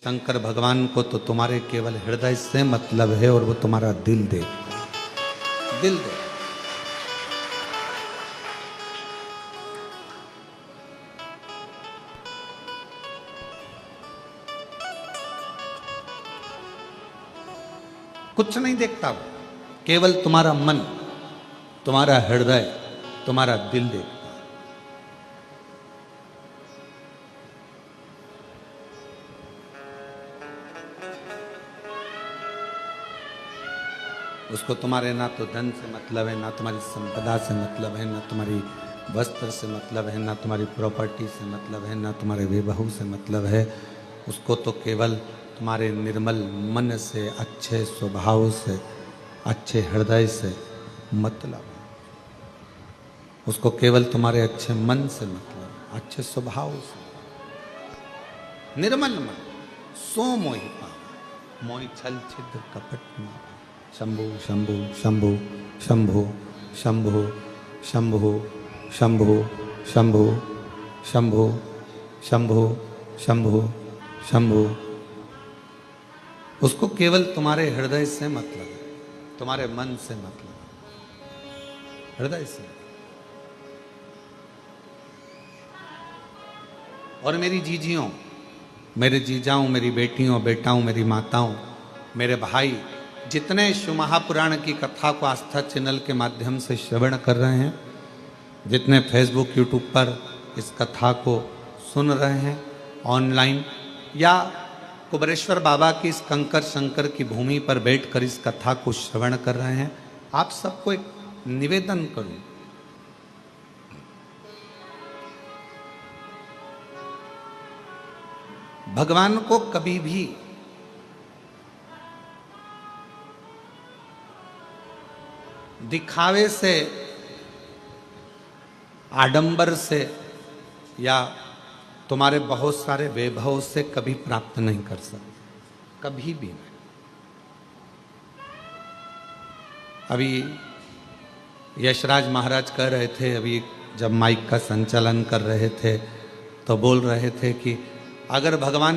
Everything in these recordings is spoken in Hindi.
शंकर भगवान को तो तुम्हारे केवल हृदय से मतलब है और वो तुम्हारा दिल दे, दिल दे। कुछ नहीं देखता वो, केवल तुम्हारा मन, तुम्हारा हृदय, तुम्हारा दिल देखता। उसको तुम्हारे ना तो धन से मतलब है, ना तुम्हारी संपदा से मतलब है, ना तुम्हारी वस्त्र से मतलब है, ना तुम्हारी प्रॉपर्टी से मतलब है, ना तुम्हारे वैभव से मतलब है। उसको तो केवल तुम्हारे निर्मल मन से, अच्छे स्वभाव से, अच्छे हृदय से मतलब है। उसको केवल तुम्हारे अच्छे मन से मतलब, अच्छे स्वभाव से। निर्मल मन सो मोहि पावै, मोहि छल छिद्र कपट न। शंभु शंभु शंभु शंभु शंभु शंभु शंभु शंभु शंभु शंभु शंभु शंभु। उसको केवल तुम्हारे हृदय से मतलब है, तुम्हारे मन से मतलब है, हृदय से। और मेरी जीजियों, मेरे जीजाओं, मेरी बेटियों, बेटाओं, मेरी माताओं, मेरे भाई, जितने शिव महापुराण की कथा को आस्था चैनल के माध्यम से श्रवण कर रहे हैं, जितने फेसबुक यूट्यूब पर इस कथा को सुन रहे हैं ऑनलाइन, या कुबरेश्वर बाबा की इस कंकर शंकर की भूमि पर बैठकर इस कथा को श्रवण कर रहे हैं, आप सबको एक निवेदन करूं। भगवान को कभी भी दिखावे से, आडंबर से या तुम्हारे बहुत सारे वैभव से कभी प्राप्त नहीं कर सकते, कभी भी नहीं। अभी यशराज महाराज कह रहे थे, अभी जब माइक का संचालन कर रहे थे तो बोल रहे थे कि अगर भगवान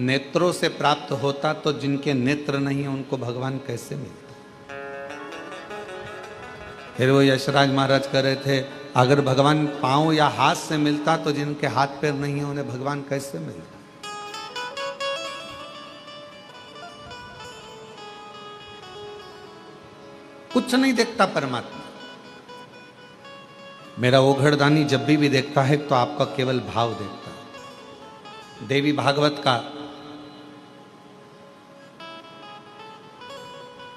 नेत्रों से प्राप्त होता तो जिनके नेत्र नहीं है उनको भगवान कैसे मिलता। फिर वो यशराज महाराज कह रहे थे अगर भगवान पांव या हाथ से मिलता तो जिनके हाथ पैर नहीं है उन्हें भगवान कैसे मिलता। कुछ नहीं देखता परमात्मा। मेरा ओघड़दानी जब भी देखता है तो आपका केवल भाव देखता है। देवी भागवत का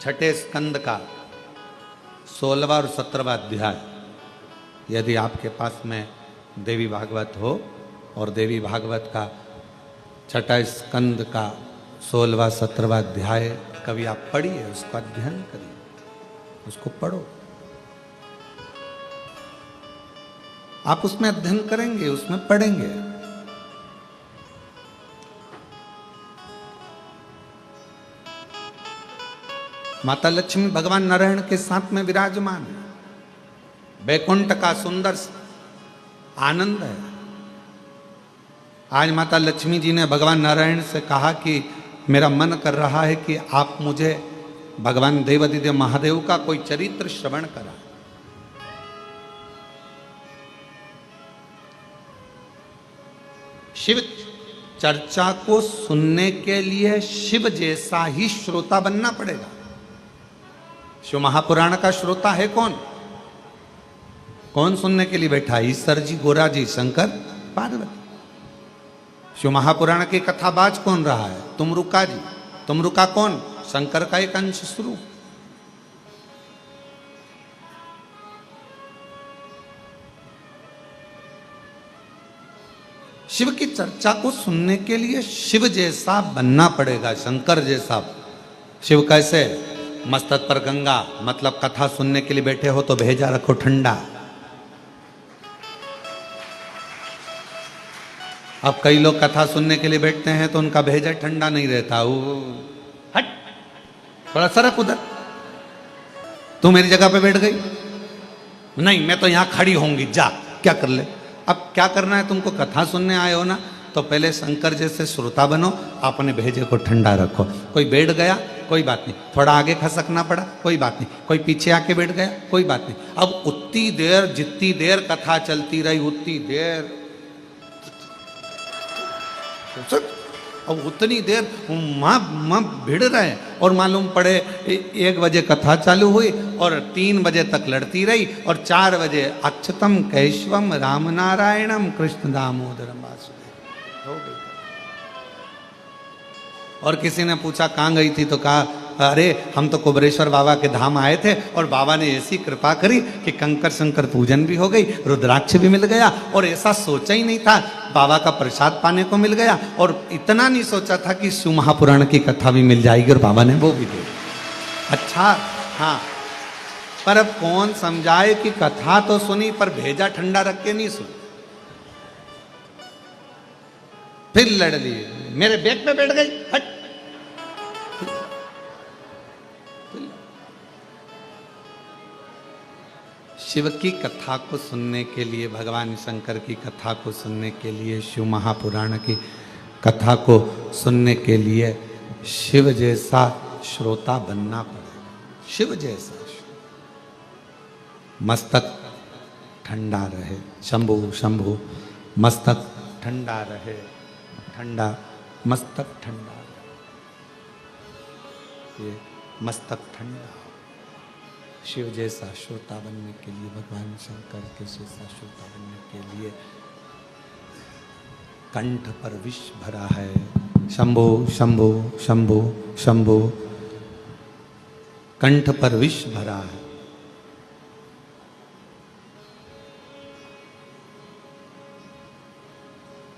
6ठे स्कंद का 16वां और 17वां अध्याय, यदि आपके पास में देवी भागवत हो और देवी भागवत का 6ठा स्कंद का 16वां 17वां अध्याय कभी आप पढ़िए, उसका अध्ययन करिए, उसको पढ़ो। आप उसमें अध्ययन करेंगे, उसमें पढ़ेंगे। माता लक्ष्मी भगवान नारायण के साथ में विराजमान है। बैकुंठ का सुंदर आनंद है। आज माता लक्ष्मी जी ने भगवान नारायण से कहा कि मेरा मन कर रहा है कि आप मुझे भगवान देवादिदेव महादेव का कोई चरित्र श्रवण करा। शिव चर्चा को सुनने के लिए शिव जैसा ही श्रोता बनना पड़ेगा। शिव महापुराण का श्रोता है कौन? कौन सुनने के लिए बैठा? ईश्वर जी, गोरा जी, शंकर, पार्वती। शिव महापुराण की कथाबाज कौन रहा है? तुमरुका जी। तुमरुका कौन? शंकर का एक अंश स्वरूप। शिव की चर्चा को सुनने के लिए शिव जैसा बनना पड़ेगा, शंकर जैसा। शिव कैसे? मस्तक पर गंगा, मतलब कथा सुनने के लिए बैठे हो तो भेजा रखो ठंडा। अब कई लोग कथा सुनने के लिए बैठते हैं तो उनका भेजा ठंडा नहीं रहता। वो हट, थोड़ा सरक उधर, तू मेरी जगह पे बैठ गई, नहीं मैं तो यहां खड़ी होंगी, जा क्या कर ले। अब क्या करना है तुमको? कथा सुनने आए हो ना, तो पहले शंकर जैसे श्रोता बनो, अपने भेजे को ठंडा रखो। कोई बैठ गया कोई बात नहीं, थोड़ा आगे खसकना पड़ा कोई बात नहीं, कोई पीछे आके बैठ गया कोई बात नहीं। अब उतनी देर जितनी देर कथा चलती रही उतनी देर, अब उतनी देर माँ भिड़ रहे और मालूम पड़े 1 बजे कथा चालू हुई और 3 बजे तक लड़ती रही और 4 बजे अक्षतम कैशवम राम नारायणम कृष्ण दामोदरम वासुदेव हो गई। और किसी ने पूछा कहाँ गई थी, तो कहा अरे हम तो कुबरेश्वर बाबा के धाम आए थे और बाबा ने ऐसी कृपा करी कि कंकर शंकर पूजन भी हो गई, रुद्राक्ष भी मिल गया और ऐसा सोचा ही नहीं था, बाबा का प्रसाद पाने को मिल गया। और इतना नहीं सोचा था कि शिव महापुराण की कथा भी मिल जाएगी और बाबा ने वो भी दी। अच्छा हाँ, पर अब कौन समझाए कि कथा तो सुनी पर भेजा ठंडा रख के नहीं सुनी। फिर लड़ लिए, मेरे बैग पे बैठ गई, हट। शिव की कथा को सुनने के लिए, भगवान शंकर की कथा को सुनने के लिए, शिव महापुराण की कथा को सुनने के लिए शिव जैसा श्रोता बनना पड़ेगा। शिव जैसा मस्तक ठंडा रहे, शंभु शंभु मस्तक ठंडा रहे, ठंडा मस्तक ठंडा, ये मस्तक ठंडा। शिव जैसा श्रोता बनने के लिए, भगवान शंकर के जैसा श्रोता बनने के लिए कंठ पर विष भरा है। शंभो शंभो शंभो शंभो, कंठ पर विष भरा है।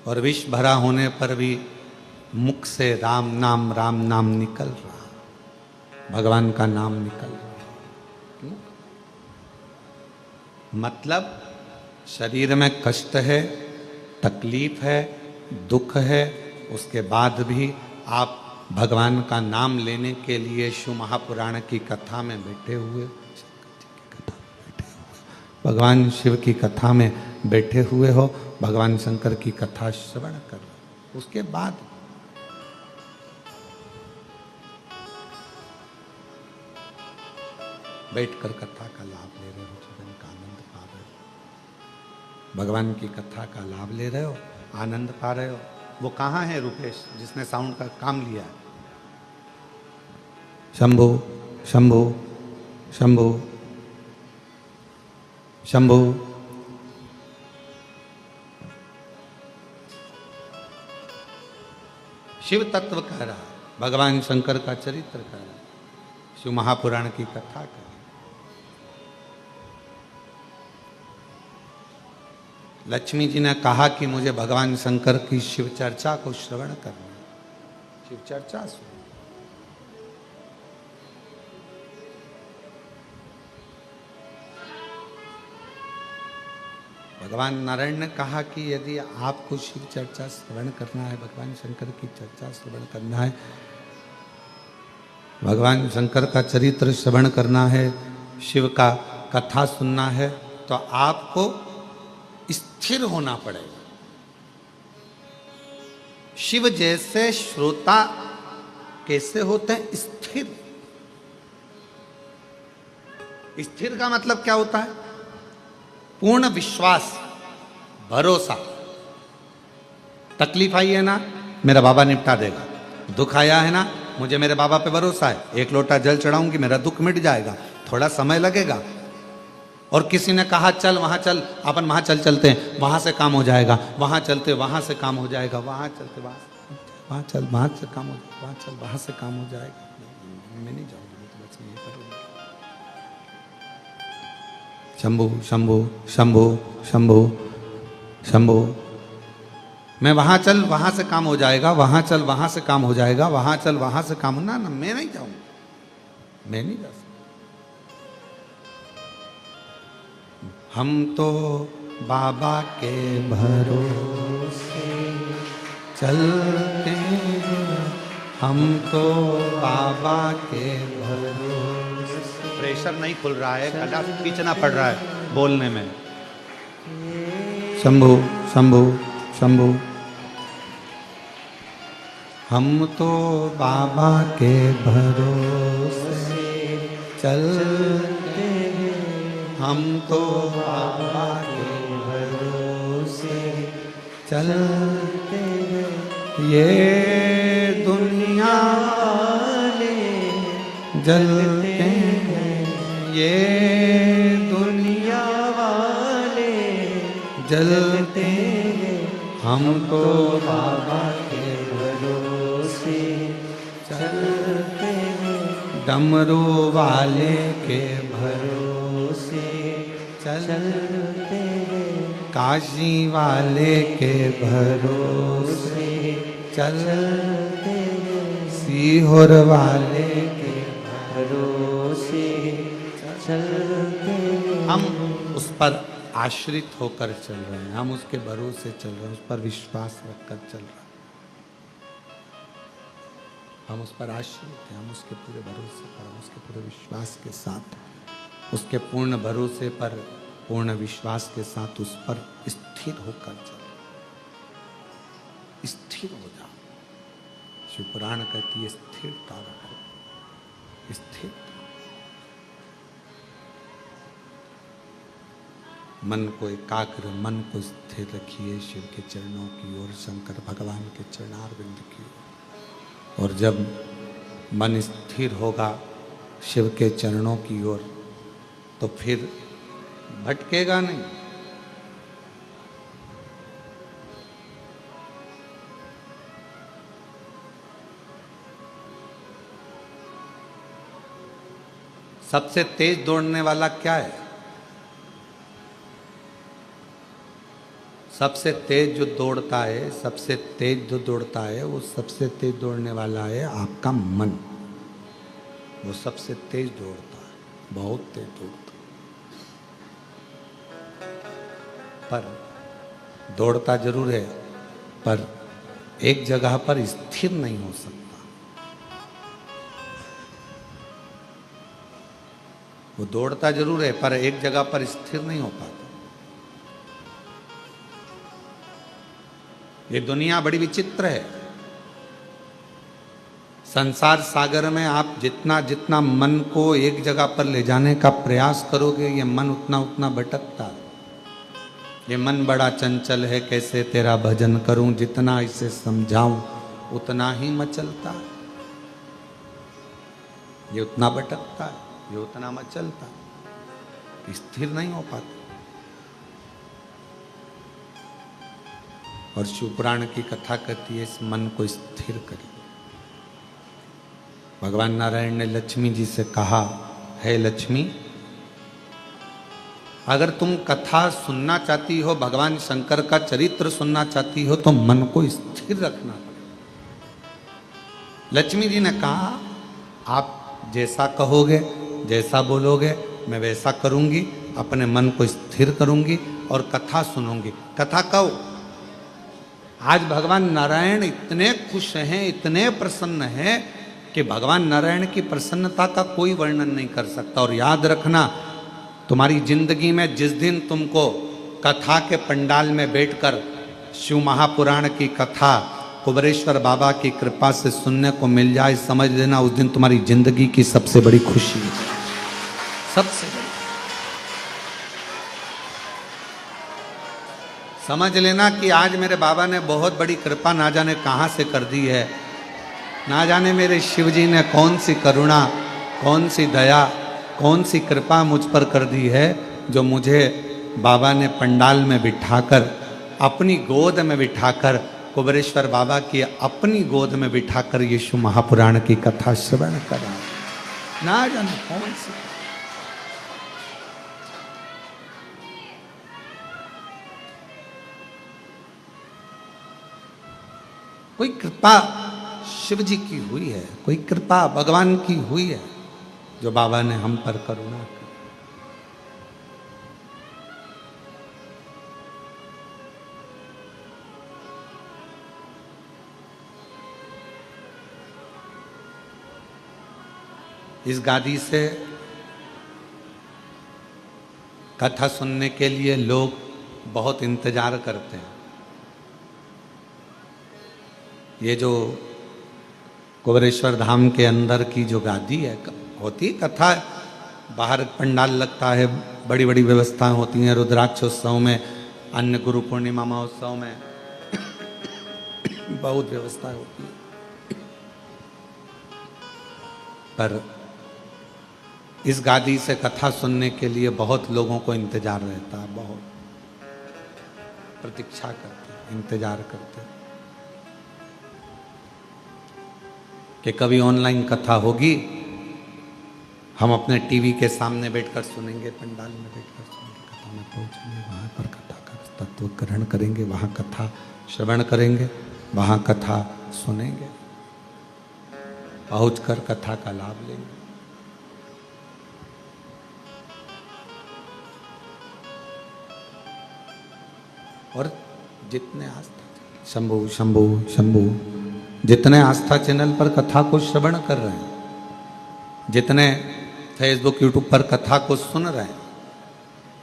और विष भरा होने पर भी मुख से राम नाम निकल रहा, भगवान का नाम निकल रहा। मतलब शरीर में कष्ट है, तकलीफ है, दुख है, उसके बाद भी आप भगवान का नाम लेने के लिए शिव महापुराण की कथा में बैठे हुए, भगवान शिव की कथा में बैठे हुए हो, भगवान शंकर की कथा श्रवण कर रहे हो, उसके बाद बैठकर कथा का लाभ ले रहे हो, जीवन का आनंद पा रहे हो, भगवान की कथा का लाभ ले रहे हो, आनंद पा रहे हो। वो कहाँ है रुपेश जिसने साउंड का काम लिया है? शंभो शंभो शंभो शंभो। शिव तत्व कह रहा, भगवान शंकर का चरित्र कह रहा, शिव महापुराण की कथा कह रहा। लक्ष्मी जी ने कहा कि मुझे भगवान शंकर की शिव चर्चा को श्रवण करना, शिव चर्चा सुन। भगवान नारायण ने कहा कि यदि आपको शिव चर्चा श्रवण करना है, भगवान शंकर की चर्चा श्रवण करना है, भगवान शंकर का चरित्र श्रवण करना है, शिव का कथा सुनना है, तो आपको स्थिर होना पड़ेगा। शिव जैसे श्रोता कैसे होते हैं? स्थिर। स्थिर का मतलब क्या होता है? पूर्ण विश्वास, भरोसा। तकलीफ आई है ना, मेरा बाबा निपटा देगा। दुख आया है ना, मुझे मेरे बाबा पे भरोसा है, 1 लोटा जल चढ़ाऊंगी, मेरा दुख मिट जाएगा। थोड़ा समय लगेगा। और किसी ने कहा चल वहां चल, अपन वहां चलते हैं, वहां से काम हो जाएगा, वहां चलते वहां से काम हो जाएगा, वहां चलते वहां चल वहां से काम हो, वहां चल वहां से काम हो जाएगा। मैं नहीं जाऊंगी, तो बस यही करूंगी। शंभो शंभो शंभो शंभो शंभो। मैं वहां चल वहां से काम हो जाएगा, वहां चल वहां से काम हो जाएगा, वहां चल वहां से काम ना, मैं नहीं जाऊंगा, मैं नहीं जा सकता। हम तो बाबा के भरोसे चलते हैं, हम तो बाबा के भरोसे। प्रेशर नहीं खुल रहा है, गला खींचना पड़ रहा है बोलने में। शंभो शंभो शंभो हम तो बाबा के भरोसे चलते हैं, हम तो बाबा के भरोसे चलते हैं। ये दुनिया वाले जलते हैं, ये दुनिया वाले जलते हैं, हम तो बाबा के भरोसे चलते हैं। डमरू वाले के भरोसे चलते हैं, काशी वाले के भरोसे चलते हैं, सीहोर वाले के भरोसे चलते हैं। हम उस पर आश्रित होकर चल रहे हैं, हम उसके भरोसे चल रहे हैं, उस पर विश्वास रखकर चल रहे हैं। हम उस पर आश्रित हैं, हम उसके पूरे भरोसे पर, हम उसके पूरे विश्वास के साथ, उसके पूर्ण भरोसे पर, पूर्ण विश्वास के साथ उस पर स्थिर होकर चल। स्थिर हो जाओ। शिव पुराण कहती है स्थिरता रखो, स्थिर। मन को एकाग्र, मन को स्थिर रखिए शिव के चरणों की ओर, शंकर भगवान के चरणारविंद की ओर। और जब मन स्थिर होगा शिव के चरणों की ओर, तो फिर भटकेगा नहीं। सबसे तेज दौड़ने वाला क्या है? सबसे तेज जो दौड़ता है, सबसे तेज जो दौड़ता है, वो सबसे तेज दौड़ने वाला है आपका मन। वो सबसे तेज दौड़ता है, बहुत तेज दौड़ता है। पर दौड़ता जरूर है, पर एक जगह पर स्थिर नहीं हो सकता। वो दौड़ता जरूर है, पर एक जगह पर स्थिर नहीं हो पाता। ये दुनिया बड़ी विचित्र है। संसार सागर में आप जितना जितना मन को एक जगह पर ले जाने का प्रयास करोगे, ये मन उतना उतना भटकता है। ये मन बड़ा चंचल है, कैसे तेरा भजन करूं, जितना इसे समझाऊं उतना ही मचलता है। ये उतना भटकता है, ये उतना मचलता है, स्थिर नहीं हो पाता। और शिव पुराण की कथा कहती है इस मन को स्थिर करिए। भगवान नारायण ने लक्ष्मी जी से कहा, है लक्ष्मी, अगर तुम कथा सुनना चाहती हो, भगवान शंकर का चरित्र सुनना चाहती हो, तो मन को स्थिर रखना पड़ेगा। लक्ष्मी जी ने कहा, आप जैसा कहोगे, जैसा बोलोगे, मैं वैसा करूंगी। अपने मन को स्थिर करूंगी और कथा सुनूंगी। कथा कहो। आज भगवान नारायण इतने खुश हैं, इतने प्रसन्न हैं कि भगवान नारायण की प्रसन्नता का कोई वर्णन नहीं कर सकता। और याद रखना, तुम्हारी जिंदगी में जिस दिन तुमको कथा के पंडाल में बैठकर शिव महापुराण की कथा कुबेरेश्वर बाबा की कृपा से सुनने को मिल जाए, समझ लेना उस दिन तुम्हारी जिंदगी की सबसे बड़ी खुशी है। सबसे बड़ी समझ लेना कि आज मेरे बाबा ने बहुत बड़ी कृपा ना जाने कहाँ से कर दी है। ना जाने मेरे शिव जी ने कौन सी करुणा, कौन सी दया, कौन सी कृपा मुझ पर कर दी है, जो मुझे बाबा ने पंडाल में बिठाकर, अपनी गोद में बिठाकर, कुबेरेश्वर बाबा की अपनी गोद में बिठाकर यीशु महापुराण की कथा श्रवण करा। ना जाने कौन सी। कोई कृपा शिव जी की हुई है, कोई कृपा भगवान की हुई है, जो बाबा ने हम पर करुणा की। इस गादी से कथा सुनने के लिए लोग बहुत इंतजार करते हैं। ये जो कुबेरेश्वर धाम के अंदर की जो गादी है, होती कथा, बाहर पंडाल लगता है, बड़ी बड़ी व्यवस्थाएं होती हैं, रुद्राक्ष उत्सव में, अन्य गुरु पूर्णिमा महोत्सव में बहुत व्यवस्था होती है। पर इस गादी से कथा सुनने के लिए बहुत लोगों को इंतजार रहता है, बहुत प्रतीक्षा करते, इंतजार करते कि कभी ऑनलाइन कथा होगी, हम अपने टीवी के सामने बैठकर सुनेंगे, पंडाल में बैठकर सुनेंगे, कथा में पहुंचेंगे, वहां पर कथा का तत्व ग्रहण करेंगे, वहां कथा श्रवण करेंगे, वहां कथा सुनेंगे, पहुंचकर कथा का लाभ लेंगे। और जितने आस्था शंभु शंभु शंभु जितने आस्था चैनल पर कथा को श्रवण कर रहे हैं, जितने फेसबुक यूट्यूब पर कथा को सुन रहे हैं,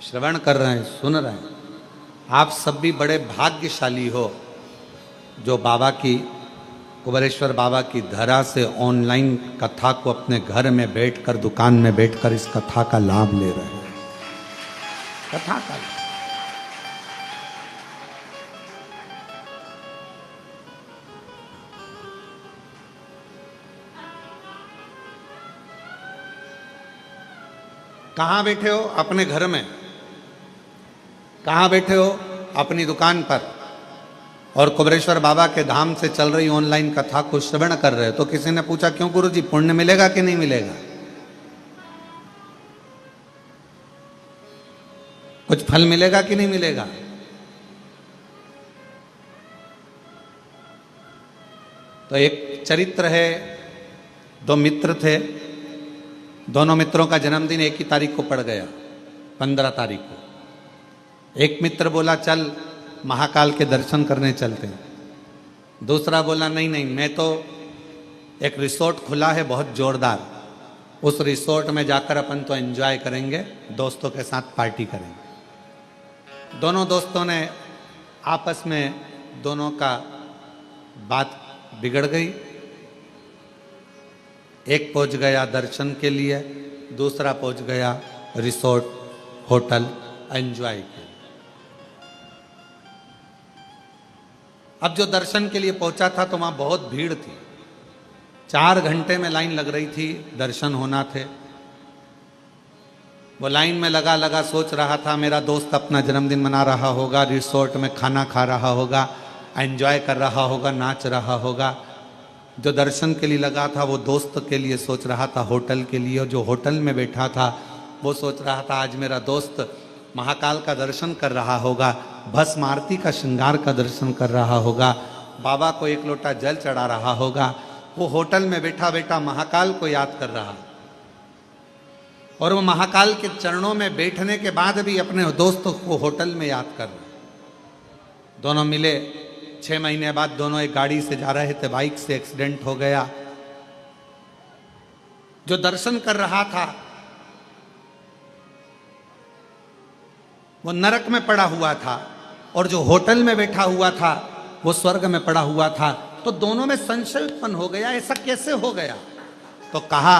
श्रवण कर रहे हैं, सुन रहे हैं, आप सब भी बड़े भाग्यशाली हो जो बाबा की, कुबेरेश्वर बाबा की धरा से ऑनलाइन कथा को अपने घर में बैठकर, दुकान में बैठकर इस कथा का लाभ ले रहे हैं। कथा का लाभ। कहाँ बैठे हो? अपने घर में। कहाँ बैठे हो? अपनी दुकान पर। और कुबेरेश्वर बाबा के धाम से चल रही ऑनलाइन कथा को श्रवण कर रहे हो। तो किसी ने पूछा क्यों गुरुजी, पुण्य मिलेगा कि नहीं मिलेगा? कुछ फल मिलेगा कि नहीं मिलेगा? तो एक चरित्र है, दो मित्र थे, दोनों मित्रों का जन्मदिन एक ही तारीख को पड़ गया, 15 तारीख को। एक मित्र बोला चल महाकाल के दर्शन करने चलते हैं। दूसरा बोला नहीं नहीं, मैं तो, एक रिसोर्ट खुला है बहुत जोरदार, उस रिसोर्ट में जाकर अपन तो एंजॉय करेंगे, दोस्तों के साथ पार्टी करेंगे। दोनों दोस्तों ने आपस में, दोनों का बात बिगड़ गई। एक पहुंच गया दर्शन के लिए, दूसरा पहुंच गया रिसोर्ट होटल एंजॉय के लिए। अब जो दर्शन के लिए पहुंचा था तो वहां बहुत भीड़ थी, 4 घंटे में लाइन लग रही थी, दर्शन होना थे। वो लाइन में लगा लगा सोच रहा था मेरा दोस्त अपना जन्मदिन मना रहा होगा, रिसोर्ट में खाना खा रहा होगा, एंजॉय कर रहा होगा, नाच रहा होगा। जो दर्शन के लिए लगा था वो दोस्त के लिए सोच रहा था होटल के लिए, और जो होटल में बैठा था वो सोच रहा था आज मेरा दोस्त महाकाल का दर्शन कर रहा होगा, भस्म आरती का श्रृंगार का दर्शन कर रहा होगा, बाबा को एक लोटा जल चढ़ा रहा होगा। वो होटल में बैठा बैठा महाकाल को याद कर रहा, और वो महाकाल के चरणों में बैठने के बाद भी अपने दोस्त को होटल में याद कर रहा। दोनों मिले, 6 महीने बाद दोनों एक गाड़ी से जा रहे थे, बाइक से एक्सीडेंट हो गया। जो दर्शन कर रहा था वो नरक में पड़ा हुआ था, और जो होटल में बैठा हुआ था वो स्वर्ग में पड़ा हुआ था। तो दोनों में संशय उत्पन्न हो गया, ऐसा कैसे हो गया? तो कहा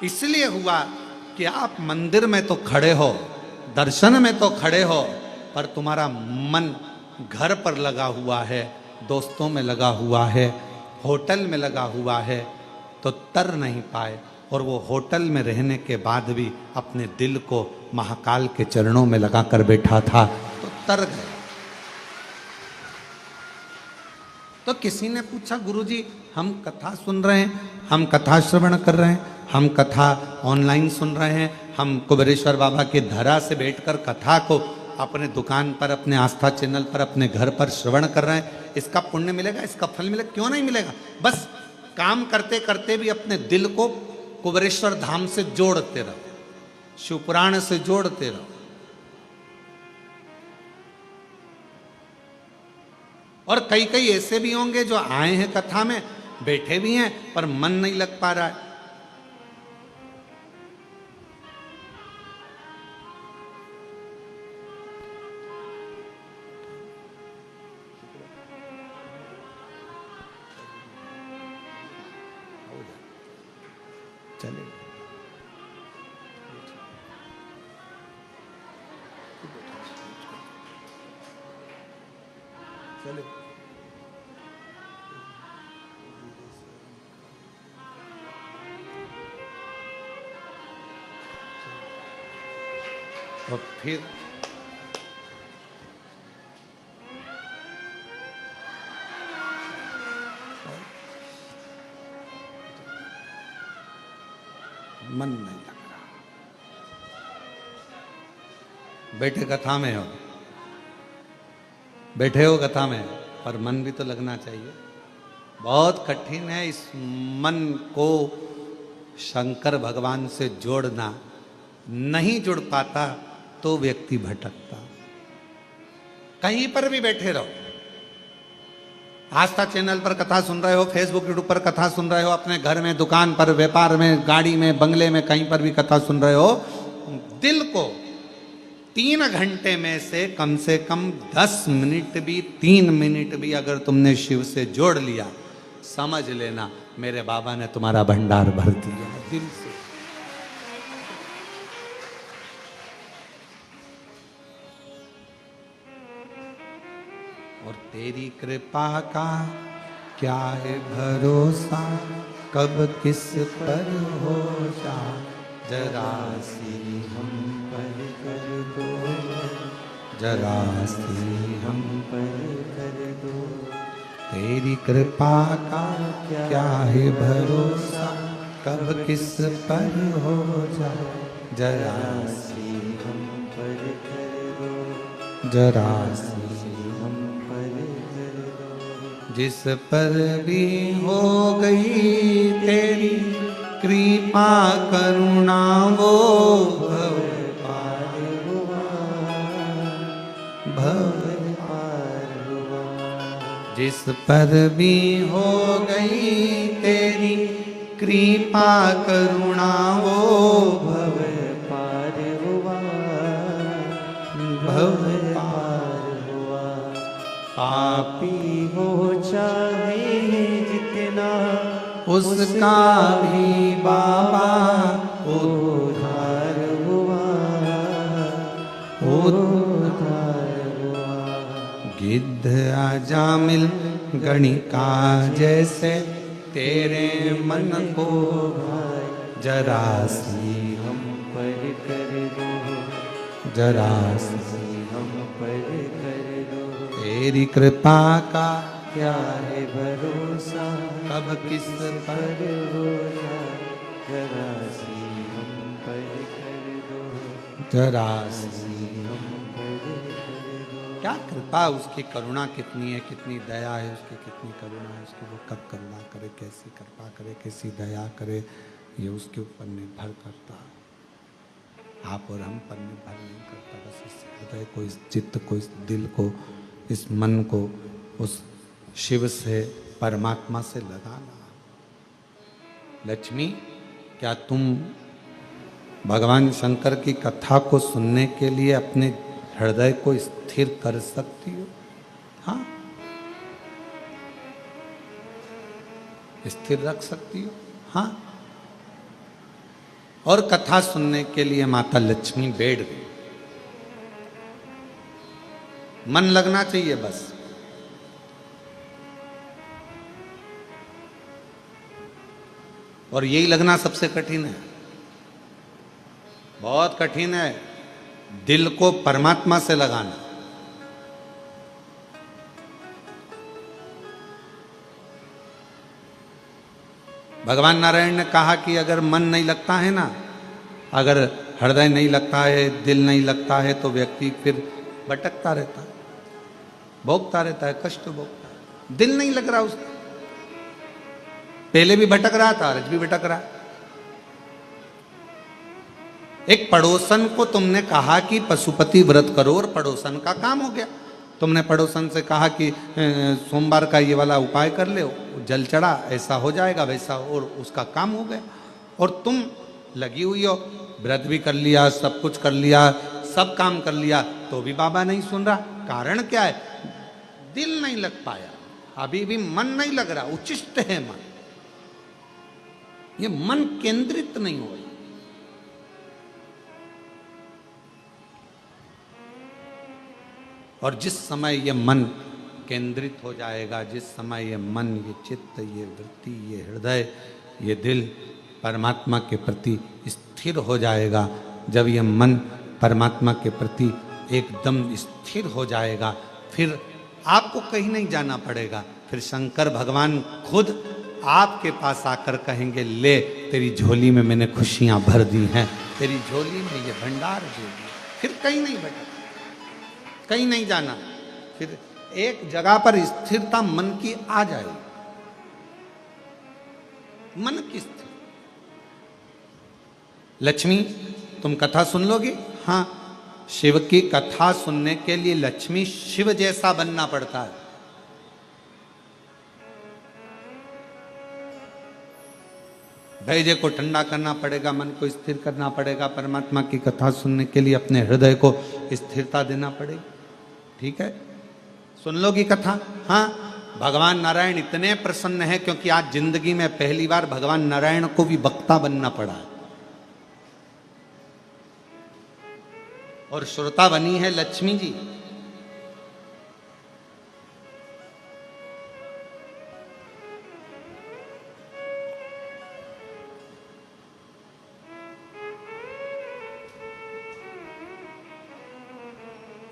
इसलिए हुआ कि आप मंदिर में तो खड़े हो, दर्शन में तो खड़े हो, पर तुम्हारा मन घर पर लगा हुआ है, दोस्तों में लगा हुआ है, होटल में लगा हुआ है, तो तर नहीं पाए। और वो होटल में रहने के बाद भी अपने दिल को महाकाल के चरणों में लगाकर बैठा था, तो तर गए। तो किसी ने पूछा गुरुजी हम कथा सुन रहे हैं, हम कथा श्रवण कर रहे हैं, हम कथा ऑनलाइन सुन रहे हैं, हम कुबेरेश्वर बाबा के धरा से बैठकर कथा को अपने दुकान पर, अपने आस्था चैनल पर, अपने घर पर श्रवण कर रहे हैं, इसका पुण्य मिलेगा, इसका फल मिलेगा? क्यों नहीं मिलेगा? बस काम करते करते भी अपने दिल को कुबेरेश्वर धाम से जोड़ते रहो, शिवपुराण से जोड़ते रहो। और कई कई ऐसे भी होंगे जो आए हैं कथा में, बैठे भी हैं, पर मन नहीं लग पा रहा है। चले चले और फिर मन नहीं लग रहा। बैठे कथा में हो, बैठे हो कथा में, पर मन भी तो लगना चाहिए। बहुत कठिन है इस मन को शंकर भगवान से जोड़ना। नहीं जुड़ पाता तो व्यक्ति भटकता। कहीं पर भी बैठे रहो, आस्था चैनल पर कथा सुन रहे हो, फेसबुक यूट्यूब पर कथा सुन रहे हो, अपने घर में, दुकान पर, व्यापार में, गाड़ी में, बंगले में, कहीं पर भी कथा सुन रहे हो, दिल को 3 घंटे में से कम 10 मिनट भी, 3 मिनट भी अगर तुमने शिव से जोड़ लिया, समझ लेना मेरे बाबा ने तुम्हारा भंडार भर दिया दिल से। और तेरी कृपा का क्या है भरोसा, कब किस पर हो जा, जरा सी हम पर कर दो, जरा सी हम पर कर दो। तेरी कृपा का क्या है भरोसा, कब किस पर हो जा, जरा सी हम पर कर दो, जरा सी जिस पर भी हो गई तेरी कृपा करुणा, वो भव पार हुआ, भव पार हुआ। जिस पर भी हो गई तेरी कृपा करुणा, वो भव पार हुआ, भव पार हुआ। पापी हो चाहे जितना, उसका भी बाबा उद्धार हुआ, उद्धार हुआ। गिद्ध अजामिल गणिका जैसे तेरे मन को जरा सी हम पर कर दो, जरा सी हम पर कर दो। तेरी कृपा का क्या है भरोसा, कब किस पर हो जा, जरा सी हम पर कर दो, जरा सी हम पर कर दो। क्या कृपा, उसकी करुणा कितनी है, कितनी दया है उसकी, कितनी करुणा है उसकी। वो कब करुणा करे, कैसी कृपा करे, कैसी दया करे, ये उसके ऊपर निर्भर करता। आप और हम पर निर्भर नहीं करता। बस इस हृदय को, इस चित्त को, इस दिल को, इस मन को उस शिव से, परमात्मा से लगाना। लक्ष्मी, क्या तुम भगवान शंकर की कथा को सुनने के लिए अपने हृदय को स्थिर कर सकती हो? हाँ, स्थिर रख सकती हो। हाँ, और कथा सुनने के लिए माता लक्ष्मी बैठ गई। मन लगना चाहिए बस। और यही लगना सबसे कठिन है, बहुत कठिन है, दिल को परमात्मा से लगाना। भगवान नारायण ने कहा कि अगर मन नहीं लगता है ना, अगर हृदय नहीं लगता है, दिल नहीं लगता है, तो व्यक्ति फिर भटकता रहता है, भोगता रहता है, कष्ट भोगता है। दिल नहीं लग रहा उसका, पहले भी भटक रहा था, आज भी भटक रहा। एक पड़ोसन को तुमने कहा कि पशुपति व्रत करो और पड़ोसन का काम हो गया। तुमने पड़ोसन से कहा कि सोमवार का ये वाला उपाय कर ले, जल चढ़ा, ऐसा हो जाएगा वैसा, और उसका काम हो गया। और तुम लगी हुई हो, व्रत भी कर लिया, सब कुछ कर लिया, सब काम कर लिया, तो भी बाबा नहीं सुन रहा। कारण क्या है? दिल नहीं लग पाया, अभी भी मन नहीं लग रहा, उच्छिष्ट है मन। ये मन केंद्रित नहीं हो रहा। और जिस समय ये मन केंद्रित हो जाएगा, जिस समय ये मन, ये चित्त, ये वृत्ति, ये हृदय, ये दिल परमात्मा के प्रति स्थिर हो जाएगा, जब ये मन परमात्मा के प्रति एकदम स्थिर हो जाएगा, फिर आपको कहीं नहीं जाना पड़ेगा। फिर शंकर भगवान खुद आपके पास आकर कहेंगे, ले तेरी झोली में मैंने खुशियां भर दी हैं, तेरी झोली में ये भंडार दे दिया। फिर कहीं नहीं भटक, कहीं नहीं जाना, फिर एक जगह पर स्थिरता मन की आ जाएगी। मन की स्थिर। लक्ष्मी, तुम कथा सुन लोगी? हाँ, शिव की कथा सुनने के लिए लक्ष्मी शिव जैसा बनना पड़ता है। धैर्य को ठंडा करना पड़ेगा, मन को स्थिर करना पड़ेगा, परमात्मा की कथा सुनने के लिए अपने हृदय को स्थिरता देना पड़ेगी। ठीक है, सुन लोगी कथा? हाँ, भगवान नारायण इतने प्रसन्न है क्योंकि आज जिंदगी में पहली बार भगवान नारायण को भी वक्ता बनना पड़ा है। और श्रोता बनी है लक्ष्मी जी।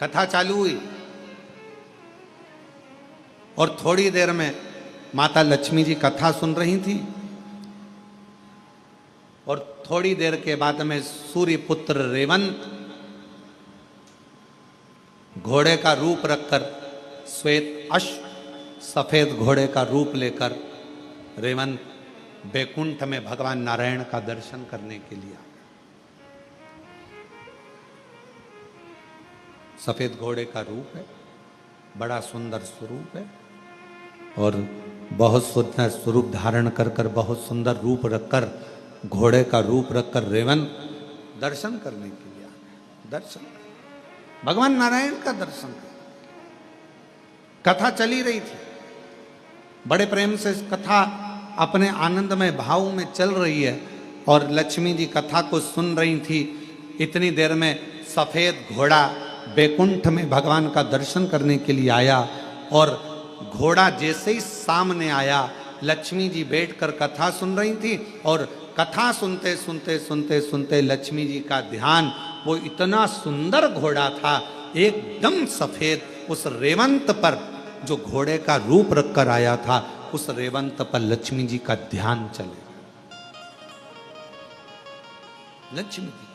कथा चालू हुई और थोड़ी देर में माता लक्ष्मी जी कथा सुन रही थी और थोड़ी देर के बाद में सूर्य पुत्र रेवंत घोड़े का रूप रखकर, श्वेत अश्व सफेद घोड़े का रूप लेकर रेवंत बैकुंठ में भगवान नारायण का दर्शन करने के लिए आ गए। सफेद घोड़े का रूप है, बड़ा सुंदर स्वरूप है और बहुत सुंदर स्वरूप धारण कर कर, बहुत सुंदर रूप रखकर, घोड़े का रूप रखकर रेवंत दर्शन करने के लिए आ गए। दर्शन, भगवान नारायण का दर्शन। कथा चली रही थी, बड़े प्रेम से कथा अपने आनंदमय भाव में चल रही है और लक्ष्मी जी कथा को सुन रही थी। इतनी देर में सफेद घोड़ा बैकुंठ में भगवान का दर्शन करने के लिए आया और घोड़ा जैसे ही सामने आया, लक्ष्मी जी बैठकर कथा सुन रही थी और कथा सुनते सुनते सुनते सुनते लक्ष्मी जी का ध्यान, वो इतना सुंदर घोड़ा था, एकदम सफेद, उस रेवंत पर जो घोड़े का रूप रखकर आया था, उस रेवंत पर लक्ष्मी जी का ध्यान चले। लक्ष्मी जी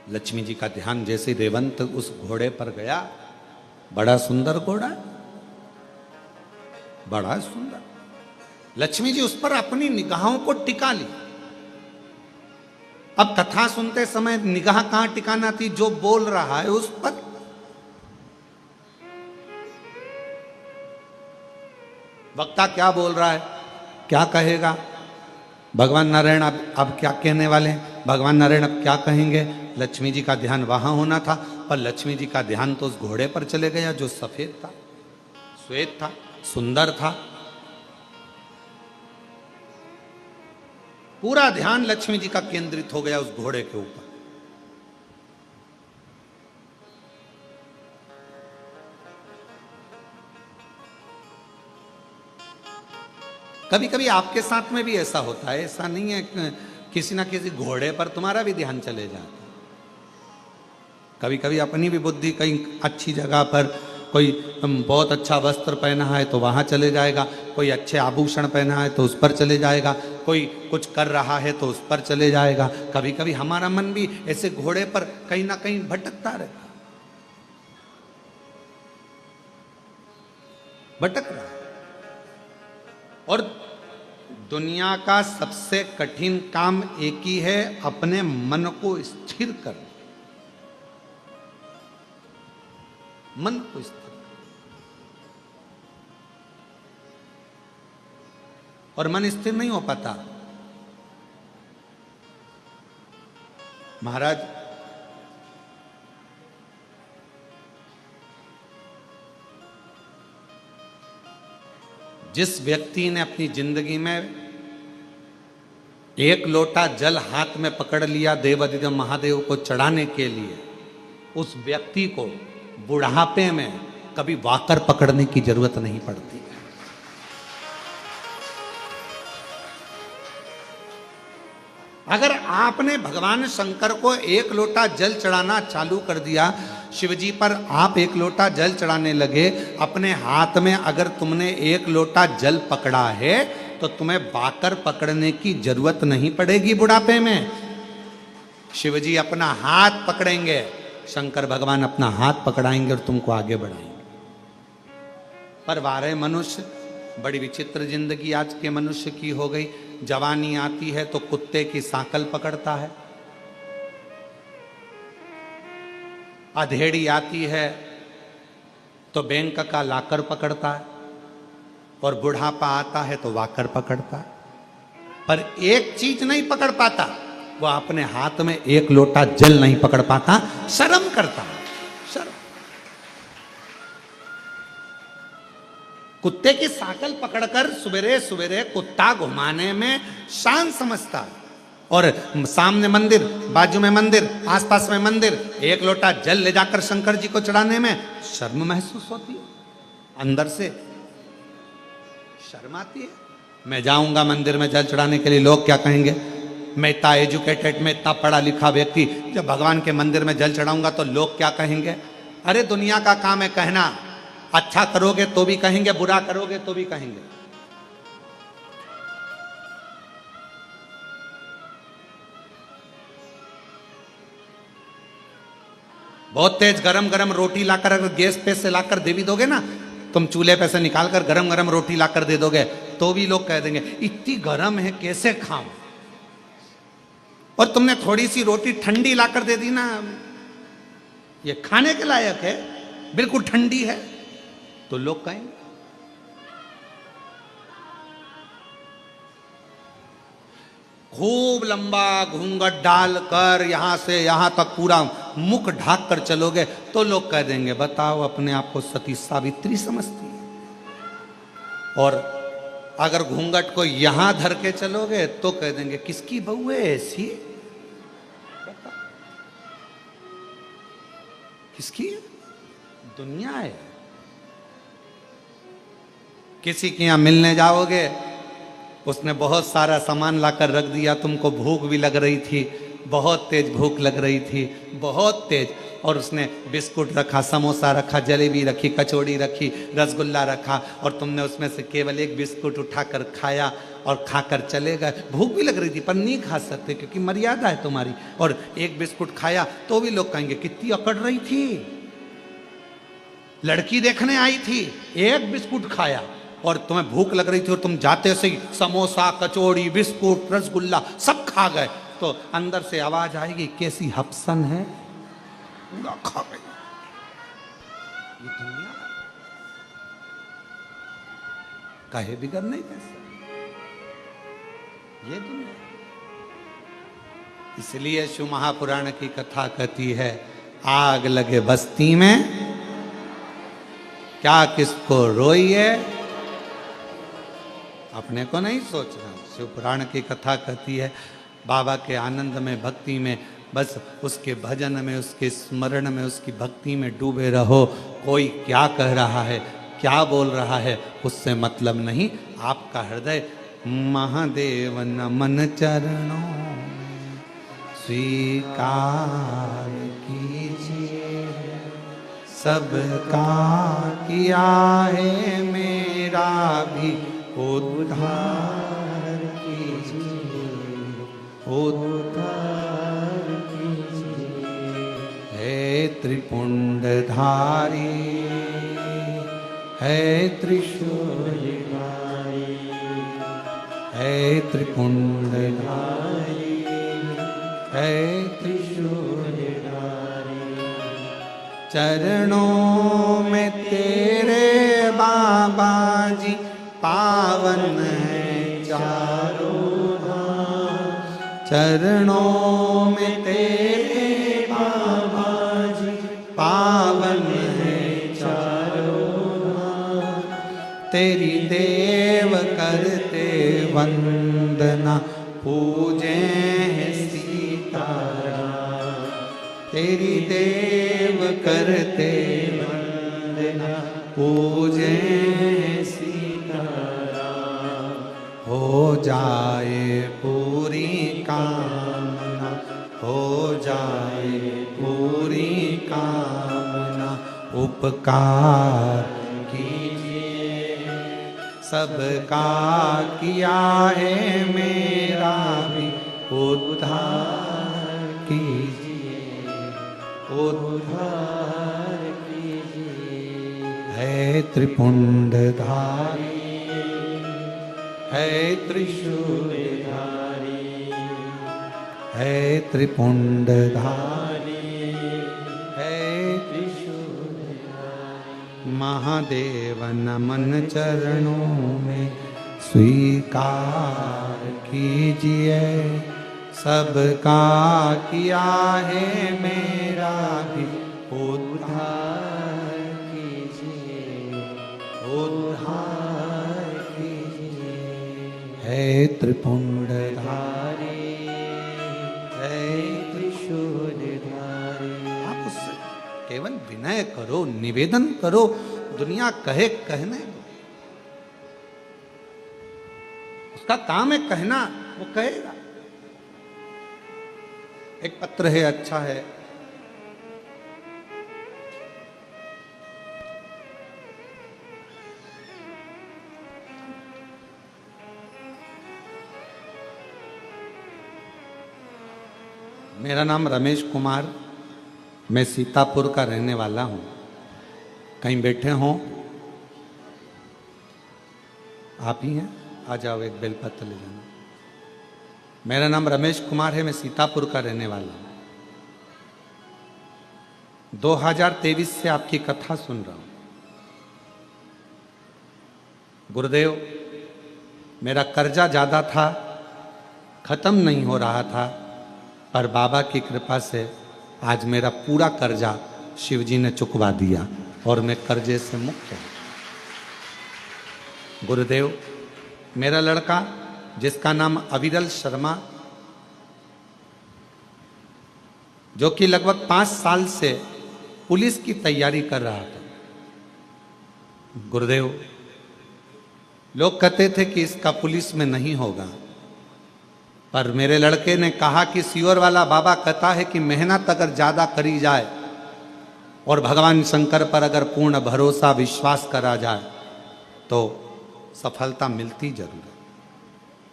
लक्ष्मी जी का ध्यान जैसे रेवंत उस घोड़े पर गया, बड़ा सुंदर घोड़ा, बड़ा सुंदर। लक्ष्मी जी उस पर अपनी निगाहों को टिका ली। अब कथा सुनते समय निगाह कहां टिकाना थी? जो बोल रहा है उस पर। वक्ता क्या बोल रहा है, क्या कहेगा, भगवान नारायण अब क्या कहने वाले हैं, भगवान नारायण अब क्या कहेंगे। लक्ष्मी जी का ध्यान वहां होना था, पर लक्ष्मी जी का ध्यान तो उस घोड़े पर चले गया जो सफेद था, श्वेत था, सुंदर था। पूरा ध्यान लक्ष्मी जी का केंद्रित हो गया उस घोड़े के ऊपर। कभी कभी आपके साथ में भी ऐसा होता है, ऐसा नहीं है, किसी ना किसी घोड़े पर तुम्हारा भी ध्यान चले जाता है। कभी कभी अपनी भी बुद्धि कहीं अच्छी जगह पर, कोई बहुत अच्छा वस्त्र पहना है तो वहां चले जाएगा, कोई अच्छे आभूषण पहना है तो उस पर चले जाएगा, कोई कुछ कर रहा है तो उस पर चले जाएगा। कभी कभी हमारा मन भी ऐसे घोड़े पर कहीं ना कहीं भटकता रहता, भटक रहा है। और दुनिया का सबसे कठिन काम एक ही है, अपने मन को स्थिर करना। मन को स्थिर, और मन स्थिर नहीं हो पाता। महाराज जिस व्यक्ति ने अपनी जिंदगी में एक लोटा जल हाथ में पकड़ लिया देवाधिदेव महादेव को चढ़ाने के लिए, उस व्यक्ति को बुढ़ापे में कभी वाकर पकड़ने की जरूरत नहीं पड़ती। अगर आपने भगवान शंकर को एक लोटा जल चढ़ाना चालू कर दिया, शिवजी पर आप एक लोटा जल चढ़ाने लगे, अपने हाथ में अगर तुमने एक लोटा जल पकड़ा है तो तुम्हें बाकर पकड़ने की जरूरत नहीं पड़ेगी बुढ़ापे में। शिवजी अपना हाथ पकड़ेंगे, शंकर भगवान अपना हाथ पकड़ाएंगे और तुमको आगे बढ़ाएंगे। पर वारे मनुष्य, बड़ी विचित्र जिंदगी आज के मनुष्य की हो गई। जवानी आती है तो कुत्ते की सांकल पकड़ता है, अधेड़ी आती है तो बैंक का लाकर पकड़ता है, और बुढ़ापा आता है तो वाकर पकड़ता है। पर एक चीज नहीं पकड़ पाता, वो अपने हाथ में एक लोटा जल नहीं पकड़ पाता, शर्म करता है। शर्म। कुत्ते की सांकल पकड़कर सवेरे सवेरे कुत्ता घुमाने में शान समझता है, और सामने मंदिर, बाजू में मंदिर, आसपास में मंदिर, एक लोटा जल ले जाकर शंकर जी को चढ़ाने में शर्म महसूस होती है, अंदर से शर्म आती है। मैं जाऊंगा मंदिर में जल चढ़ाने के लिए, लोग क्या कहेंगे? मैं इतना एजुकेटेड, मैं इतना पढ़ा लिखा व्यक्ति, जब भगवान के मंदिर में जल चढ़ाऊंगा तो लोग क्या कहेंगे? अरे दुनिया का काम है कहना, अच्छा करोगे तो भी कहेंगे, बुरा करोगे तो भी कहेंगे। बहुत तेज गरम गरम रोटी लाकर अगर गैस पे से लाकर दे भी दोगे ना, तुम चूल्हे पे से निकालकर गरम गरम रोटी लाकर दे दोगे तो भी लोग कह देंगे इतनी गरम है कैसे खाऊं। और तुमने थोड़ी सी रोटी ठंडी लाकर दे दी ना, ये खाने के लायक है, बिल्कुल ठंडी है, तो लोग कहेंगे। खूब लंबा घूंघट डालकर यहां से यहां तक पूरा मुख ढाक कर चलोगे तो लोग कह देंगे बताओ अपने आप को सती सावित्री समझती है। और अगर घूंघट को यहां धर के चलोगे तो कह देंगे किसकी बहू है ऐसी, किसकी दुनिया है। किसी के यहां मिलने जाओगे, उसने बहुत सारा सामान लाकर रख दिया, तुमको भूख भी लग रही थी, बहुत तेज भूख लग रही थी, बहुत तेज, और उसने बिस्कुट रखा, समोसा रखा, जलेबी रखी, कचौड़ी रखी, रसगुल्ला रखा, और तुमने उसमें से केवल एक बिस्कुट उठाकर खाया और खाकर चले गए। भूख भी लग रही थी पर नहीं खा सकते क्योंकि मर्यादा है तुम्हारी, और एक बिस्कुट खाया तो भी लोग कहेंगे कितनी अकड़ रही थी, लड़की देखने आई थी, एक बिस्कुट खाया, और तुम्हें भूख लग रही थी और तुम जाते से ही समोसा, कचौड़ी, बिस्कुट, रसगुल्ला सब खा गए, तो अंदर से आवाज आएगी कैसी हपसन है, पूरा खा गई। ये दुनिया काहे बिगड़ नहीं कैसे, ये दुनिया। इसलिए शिव महापुराण की कथा कहती है आग लगे बस्ती में क्या किसको रोइए, अपने को नहीं सोचना। शिव पुराण की कथा कहती है बाबा के आनंद में, भक्ति में, बस उसके भजन में, उसके स्मरण में, उसकी भक्ति में डूबे रहो। कोई क्या कह रहा है, क्या बोल रहा है, उससे मतलब नहीं। आपका हृदय महादेव नमन चरणों में स्वीकार कीजिए, सबका किया है मेरा भी उद्धार कीजिए, उद्धार कीजिए। है त्रिपुंडधारी, है त्रिशूलधारी, है त्रिपुंडधारी, है त्रिशूलधारी। चरणों में तेरे बाबा जी पावन है चारों धाम, चरणों में तेरे बाबा जी पावन है चारों धाम। तेरी देव करते वंदना पूजे सीताराम। तेरी देव करते वंदना पूजे सीताराम। हो जाए पूरी कामना, हो जाए पूरी कामना, उपकार कीजिए सबका किया है मेरा भी उद्धार कीजिए, उद्धार कीजिए। है त्रिपुंडधारी, है त्रिशूलधारी, है त्रिपुंडधारी, है त्रिशूलधारी। महादेव नमन चरणों में स्वीकार कीजिए सबका किया है मेरा भी उद्धार कीजिए, उद्धार कीजिए। है त्रिपुंडधारी, है त्रिशूलधारी। आप उससे केवल विनय करो, निवेदन करो, दुनिया कहे कहने दो। उसका काम है कहना, वो कहेगा। एक पत्र है, अच्छा है। मेरा नाम रमेश कुमार, मैं सीतापुर का रहने वाला हूं। कहीं बैठे हों, आप ही हैं, आ जाओ, एक बेलपत्र ले जाना। मेरा नाम रमेश कुमार है, मैं सीतापुर का रहने वाला हूं। 2023 से आपकी कथा सुन रहा हूं। गुरुदेव, मेरा कर्जा ज्यादा था, खत्म नहीं हो रहा था, पर बाबा की कृपा से आज मेरा पूरा कर्जा शिवजी ने चुकवा दिया और मैं कर्जे से मुक्त हूं। गुरुदेव, मेरा लड़का जिसका नाम अविरल शर्मा, जो कि लगभग 5 साल से पुलिस की तैयारी कर रहा था। गुरुदेव, लोग कहते थे कि इसका पुलिस में नहीं होगा, पर मेरे लड़के ने कहा कि सियोर वाला बाबा कहता है कि मेहनत अगर ज्यादा करी जाए और भगवान शंकर पर अगर पूर्ण भरोसा विश्वास करा जाए तो सफलता मिलती जरूर है।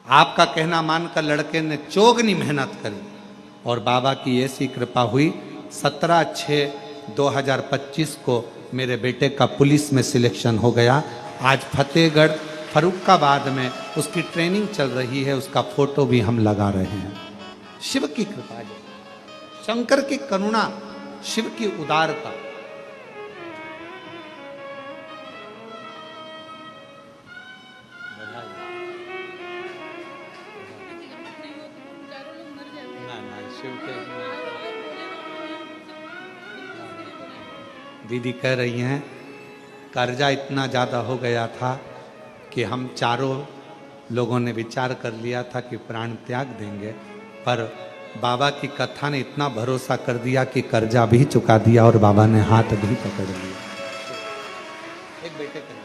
आपका कहना मानकर लड़के ने चौगनी मेहनत करी और बाबा की ऐसी कृपा हुई, 17/6/2025 को मेरे बेटे का पुलिस में सिलेक्शन हो गया। आज फतेहगढ़ फरुखाबाद में उसकी ट्रेनिंग चल रही है, उसका फोटो भी हम लगा रहे हैं। शिव की कृपा है, शंकर की करुणा, शिव की उदारता। दीदी कह रही हैं कर्जा इतना ज़्यादा हो गया था कि हम चारों लोगों ने विचार कर लिया था कि प्राण त्याग देंगे, पर बाबा की कथा ने इतना भरोसा कर दिया कि कर्जा भी चुका दिया और बाबा ने हाथ भी पकड़ लिया। एक बेटे कर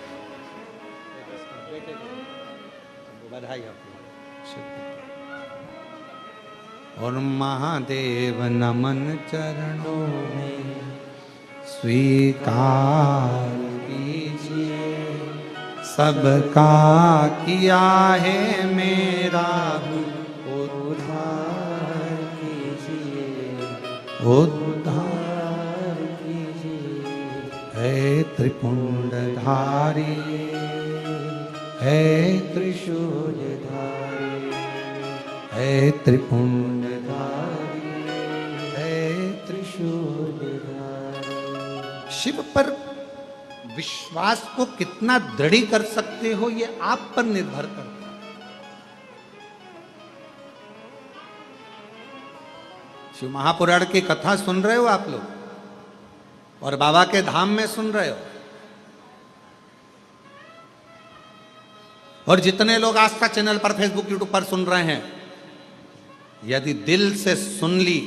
बधाई आपको। और महादेव नमन चरणों में स्वीकार कीजिए सबका किया है मेरा उद्धार कीजिए, उद्धार कीजिए। है त्रिपुंडधारी, है त्रिशूलधारी, है त्रिपुंडधारी, है त्रिशूलधारी। शिव पर विश्वास को कितना दृढ़ कर सकते हो, ये आप पर निर्भर करता है। शिव महापुराण की कथा सुन रहे हो आप लोग, और बाबा के धाम में सुन रहे हो। और जितने लोग आस्था चैनल पर, फेसबुक, यूट्यूब पर सुन रहे हैं, यदि दिल से सुन ली,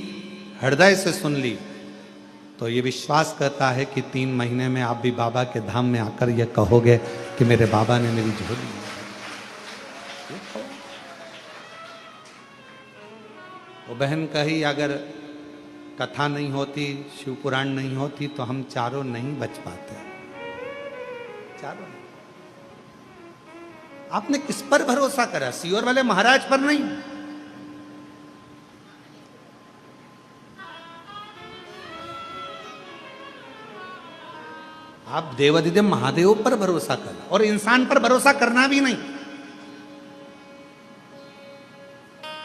हृदय से सुन ली, तो ये विश्वास करता है कि 3 महीने में आप भी बाबा के धाम में आकर ये कहोगे कि मेरे बाबा ने मेरी झोली। वो बहन कही, अगर कथा नहीं होती, शिव पुराण नहीं होती, तो हम चारों नहीं बच पाते। चारों आपने किस पर भरोसा करा? सीहोर वाले महाराज पर नहीं। आप देवाधिदेव महादेव पर भरोसा करा, और इंसान पर भरोसा करना भी नहीं।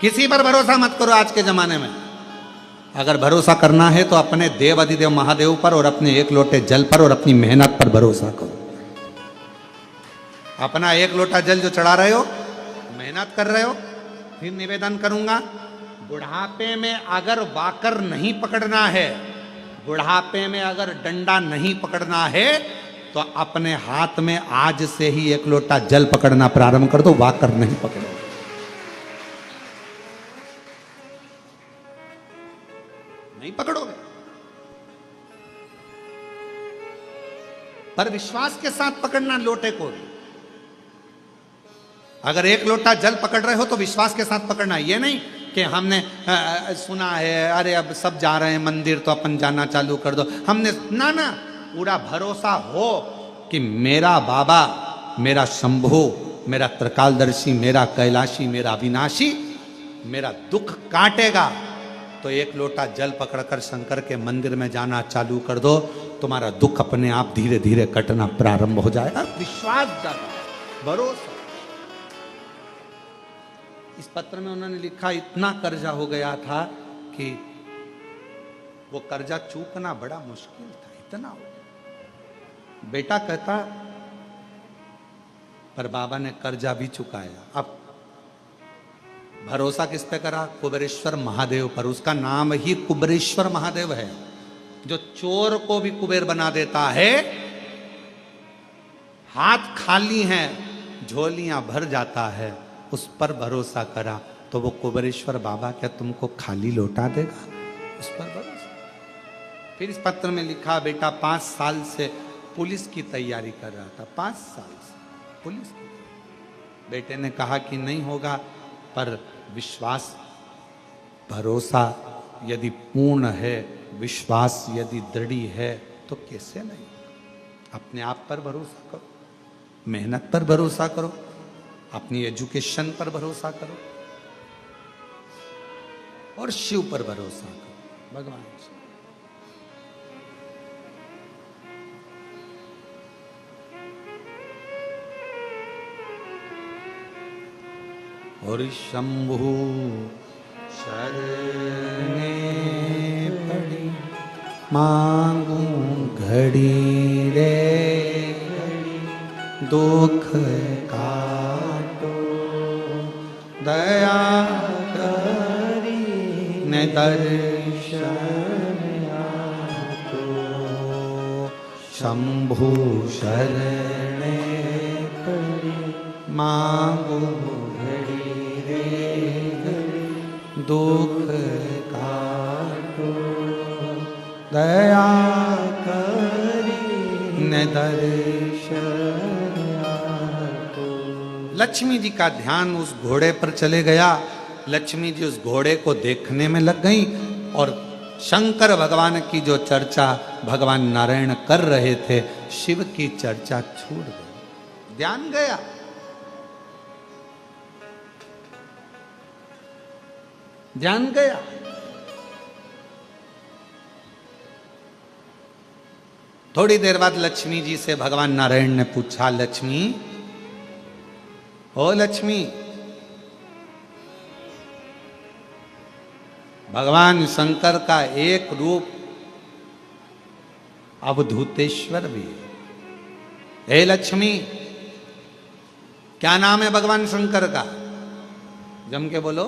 किसी पर भरोसा मत करो आज के जमाने में। अगर भरोसा करना है तो अपने देवाधिदेव महादेव पर और अपने 1 लोटे जल पर और अपनी मेहनत पर भरोसा करो। अपना 1 लोटा जल जो चढ़ा रहे हो, मेहनत कर रहे हो, फिर निवेदन करूंगा, बुढ़ापे में अगर वाकर नहीं पकड़ना है, बुढ़ापे में अगर डंडा नहीं पकड़ना है, तो अपने हाथ में आज से ही 1 लोटा जल पकड़ना प्रारंभ कर दो, वाकर नहीं पकड़ो। नहीं पकड़ोगे, पर विश्वास के साथ पकड़ना लोटे को भी। अगर 1 लोटा जल पकड़ रहे हो तो विश्वास के साथ पकड़ना। ये नहीं कि हमने सुना है, अरे अब सब जा रहे हैं मंदिर तो अपन जाना चालू कर दो, हमने ना ना, पूरा भरोसा हो कि मेरा बाबा, मेरा शंभु, मेरा त्रिकालदर्शी, मेरा कैलाशी, मेरा अविनाशी मेरा दुख काटेगा, तो 1 लोटा जल पकड़कर शंकर के मंदिर में जाना चालू कर दो, तुम्हारा दुख अपने आप धीरे धीरे कटना प्रारंभ हो जाएगा। विश्वास जाता, भरोसा। इस पत्र में उन्होंने लिखा, इतना कर्जा हो गया था कि वो कर्जा चूकना बड़ा मुश्किल था, इतना हो गया। बेटा कहता, पर बाबा ने कर्जा भी चुकाया। अब भरोसा किस पे करा? कुबेरेश्वर महादेव पर। उसका नाम ही कुबेरेश्वर महादेव है, जो चोर को भी कुबेर बना देता है। हाथ खाली हैं, झोलियां भर जाता है, उस पर भरोसा करा तो वो कुबेरेश्वर बाबा क्या तुमको खाली लौटा देगा? उस पर भरोसा। फिर इस पत्र में लिखा, बेटा 5 साल से पुलिस की तैयारी कर रहा था, 5 साल से पुलिस की। बेटे ने कहा कि नहीं होगा, पर विश्वास, भरोसा यदि पूर्ण है, विश्वास यदि दृढ़ है, तो कैसे नहीं? अपने आप पर भरोसा करो, मेहनत पर भरोसा करो, अपनी एजुकेशन पर भरोसा करो, और शिव पर भरोसा करो, भगवान शिव। और शंभु शरणे पड़ी, मांगू घड़ी रे घड़ी, दुख काटो दया करी ने दर्शन आतो। शंभु शरणे पड़ी, मांगू दुख काटो दया करी न दर्शन आतो। लक्ष्मी जी का ध्यान उस घोड़े पर चले गया। लक्ष्मी जी उस घोड़े को देखने में लग गई, और शंकर भगवान की जो चर्चा भगवान नारायण कर रहे थे, शिव की चर्चा छूट गई, ध्यान गया। ध्यान गया। थोड़ी देर बाद लक्ष्मी जी से भगवान नारायण ने पूछा, लक्ष्मी, ओ लक्ष्मी, भगवान शंकर का एक रूप अवधूतेश्वर भी है। हे लक्ष्मी, क्या नाम है भगवान शंकर का? जम के बोलो।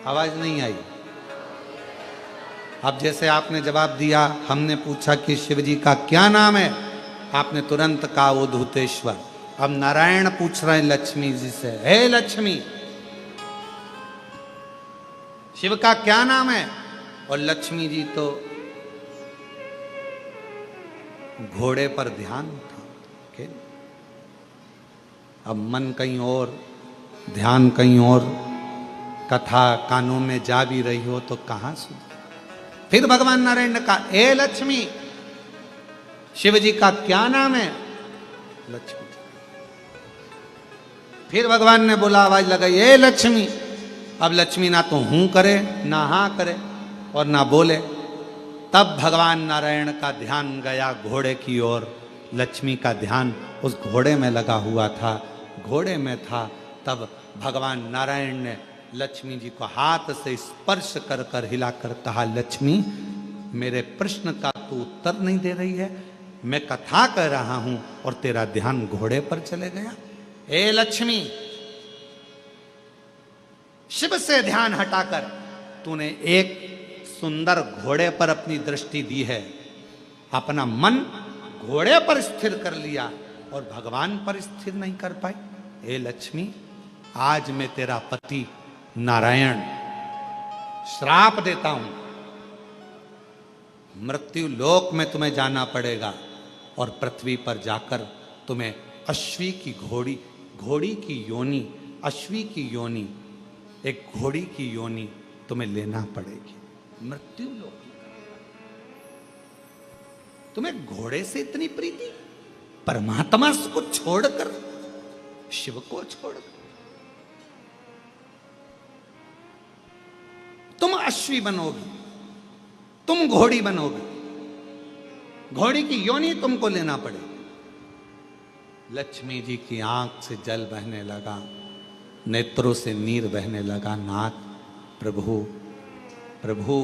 आवाज नहीं आई। अब जैसे आपने जवाब दिया, हमने पूछा कि शिव जी का क्या नाम है, आपने तुरंत कहा अवधूतेश्वर। अब नारायण पूछ रहे हैं लक्ष्मी जी से, हे लक्ष्मी, शिव का क्या नाम है? और लक्ष्मी जी तो घोड़े पर ध्यान था के? अब मन कहीं और, ध्यान कहीं और, कथा कानों में जा भी रही हो तो कहां सुन। फिर भगवान नारायण ने कहा, ए लक्ष्मी, शिव जी का क्या नाम है? लक्ष्मी। फिर भगवान ने बोला, आवाज लगाई, ए लक्ष्मी। अब लक्ष्मी ना तो हूं करे, ना हां करे और ना बोले। तब भगवान नारायण का ध्यान गया घोड़े की ओर। लक्ष्मी का ध्यान उस घोड़े में लगा हुआ था, घोड़े में था। तब भगवान नारायण ने लक्ष्मी जी को हाथ से स्पर्श कर कर हिलाकर कहा, लक्ष्मी, मेरे प्रश्न का तू उत्तर नहीं दे रही है। मैं कथा कह रहा हूं और तेरा ध्यान घोड़े पर चले गया। ए लक्ष्मी, शिव से ध्यान हटाकर तूने एक सुंदर घोड़े पर अपनी दृष्टि दी है, अपना मन घोड़े पर स्थिर कर लिया और भगवान पर स्थिर नहीं कर पाई। हे लक्ष्मी, आज मैं तेरा पति नारायण श्राप देता हूं, मृत्यु लोक में तुम्हें जाना पड़ेगा और पृथ्वी पर जाकर तुम्हें अश्वी की घोड़ी की योनि, अश्वी की योनि, एक घोड़ी की योनि तुम्हें लेना पड़ेगी। मृत्यु लोक, तुम्हें घोड़े से इतनी प्रीति, परमात्मा को छोड़कर, शिव को छोड़कर तुम अश्वी बनोगी, तुम घोड़ी बनोगी, घोड़ी की योनि तुमको लेना पड़ेगी। लक्ष्मी जी की आंख से जल बहने लगा, नेत्रों से नीर बहने लगा। नाथ, प्रभु प्रभु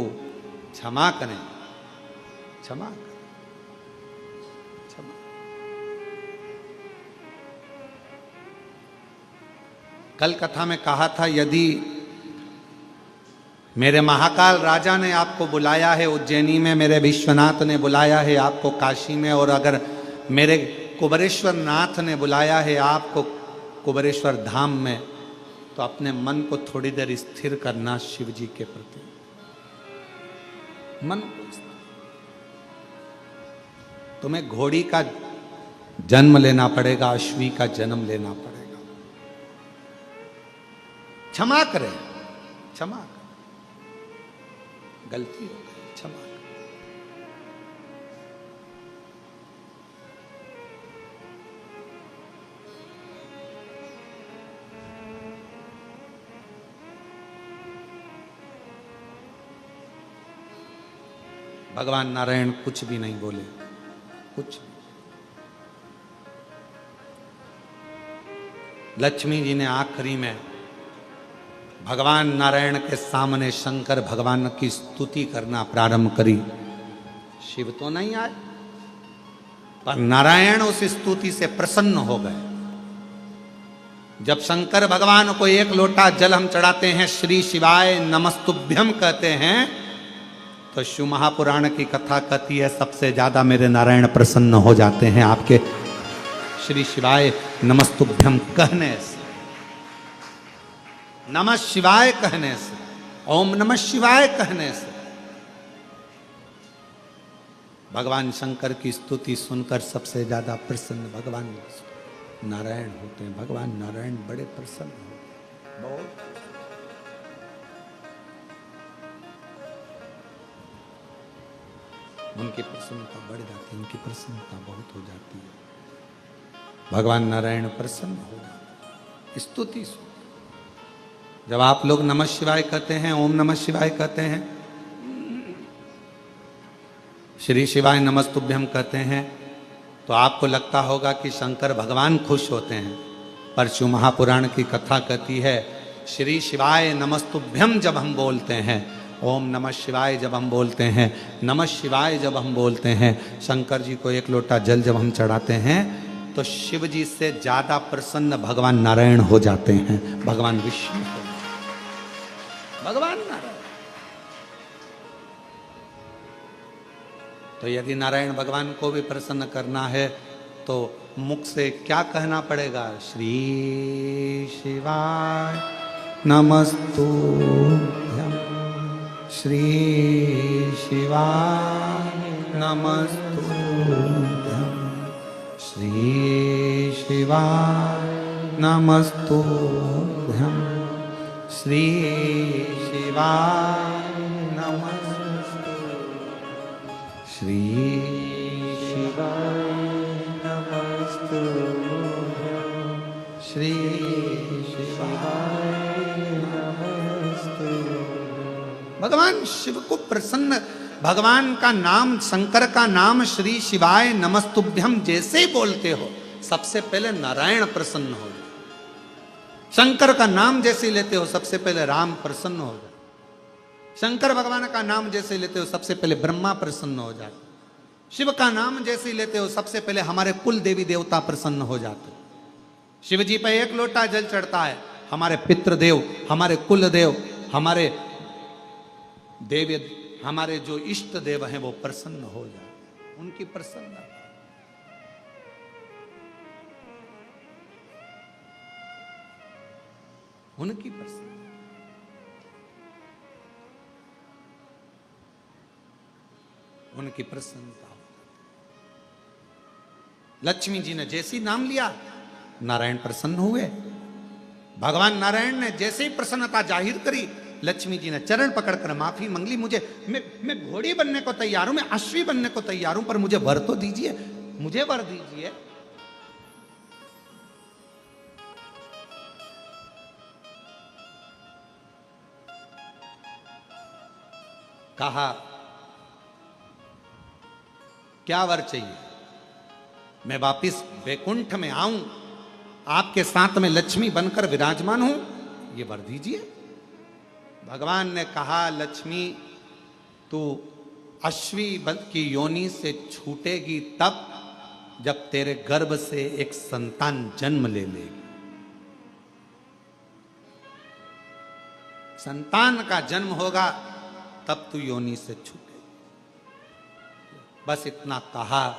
क्षमा करें, क्षमा करें, क्षमा। कल कथा में कहा था, यदि मेरे महाकाल राजा ने आपको बुलाया है उज्जैनी में, मेरे विश्वनाथ ने बुलाया है आपको काशी में, और अगर मेरे कुबेरेश्वर नाथ ने बुलाया है आपको कुबेरेश्वर धाम में, तो अपने मन को थोड़ी देर स्थिर करना शिव जी के प्रति। मन को तुम्हें घोड़ी का जन्म लेना पड़ेगा, अश्वी का जन्म लेना पड़ेगा। क्षमा करें, क्षमा करें, गलती हो गई, क्षमा करें। भगवान नारायण कुछ भी नहीं बोले, कुछ। लक्ष्मी जी ने आखिरी में भगवान नारायण के सामने शंकर भगवान की स्तुति करना प्रारंभ करी। शिव तो नहीं आए, पर नारायण उस स्तुति से प्रसन्न हो गए। जब शंकर भगवान को एक लोटा जल हम चढ़ाते हैं, श्री शिवाय नमस्तुभ्यम कहते हैं, तो शिव महापुराण की कथा कहती है सबसे ज्यादा मेरे नारायण प्रसन्न हो जाते हैं आपके श्री शिवाय नमस्तुभ्यम कहने से, नमः शिवाय कहने से, ओम नमः शिवाय कहने से। भगवान शंकर की स्तुति सुनकर सबसे ज्यादा प्रसन्न भगवान नारायण होते हैं। भगवान नारायण बड़े प्रसन्न होते हैं, बहुत। उनकी प्रसन्नता बढ़ जाती है, उनकी प्रसन्नता बहुत हो जाती है। भगवान नारायण प्रसन्न हो जाते, स्तुति सुन। जब आप लोग नमः शिवाय कहते हैं, ओम नमः शिवाय कहते हैं, श्री शिवाय नमस्तुभ्यम कहते हैं, तो आपको लगता होगा कि शंकर भगवान खुश होते हैं। पर शिव महापुराण की कथा कहती है, श्री शिवाय नमस्तुभ्यम जब हम बोलते हैं, ओम नमः शिवाय जब हम बोलते हैं, नमः शिवाय जब हम बोलते हैं, शंकर जी को एक लोटा जल जब हम चढ़ाते हैं, तो शिव जी से ज्यादा प्रसन्न भगवान नारायण हो जाते हैं। भगवान विष्णु, भगवान नारायण। तो यदि नारायण भगवान को भी प्रसन्न करना है तो मुख से क्या कहना पड़ेगा? श्री शिवाय नमस्तुभ्यं, श्री शिवाय नमस्तुभ्यं, श्री शिवाय नमस्तुभ्यं, श्री शिवाय नमस्तुभ्यं, श्री शिवाय नमस्तुभ्यं, श्री शिवाय नमस्तुभ्यं। भगवान शिव को प्रसन्न, भगवान का नाम, शंकर का नाम श्री शिवाय नमस्तुभ्यम जैसे ही बोलते हो, सबसे पहले नारायण प्रसन्न हो जाए। शंकर का नाम जैसे लेते हो, सबसे पहले राम प्रसन्न हो जाए। शंकर भगवान का नाम जैसे लेते हो, सबसे पहले ब्रह्मा प्रसन्न हो जाते। शिव का नाम जैसे लेते हो, सबसे पहले हमारे कुल देवी देवता प्रसन्न हो जाते। शिव जी पे एक लोटा जल चढ़ता है, हमारे पितृदेव, हमारे कुल देव, हमारे देव, हमारे जो इष्ट देव हैं वो प्रसन्न हो जाते, उनकी प्रसन्नता। उनकी प्रसन्नता, उनकी प्रसन्नता। लक्ष्मी जी ने जैसे ही नाम लिया, नारायण प्रसन्न हुए। भगवान नारायण ने जैसे ही प्रसन्नता जाहिर करी, लक्ष्मी जी ने चरण पकड़कर माफी मांगी। मैं घोड़ी बनने को तैयार हूं, मैं अश्वी बनने को तैयार हूं, पर मुझे वर तो दीजिए, मुझे वर दीजिए। कहा क्या वर चाहिए? मैं वापिस वैकुंठ में आऊं, आपके साथ में लक्ष्मी बनकर विराजमान हूं, ये वर दीजिए। भगवान ने कहा, लक्ष्मी तू अश्वी की योनि से छूटेगी तब जब तेरे गर्भ से एक संतान जन्म ले लेगी। संतान का जन्म होगा तब तू योनि से छूटेगी। बस इतना कहा।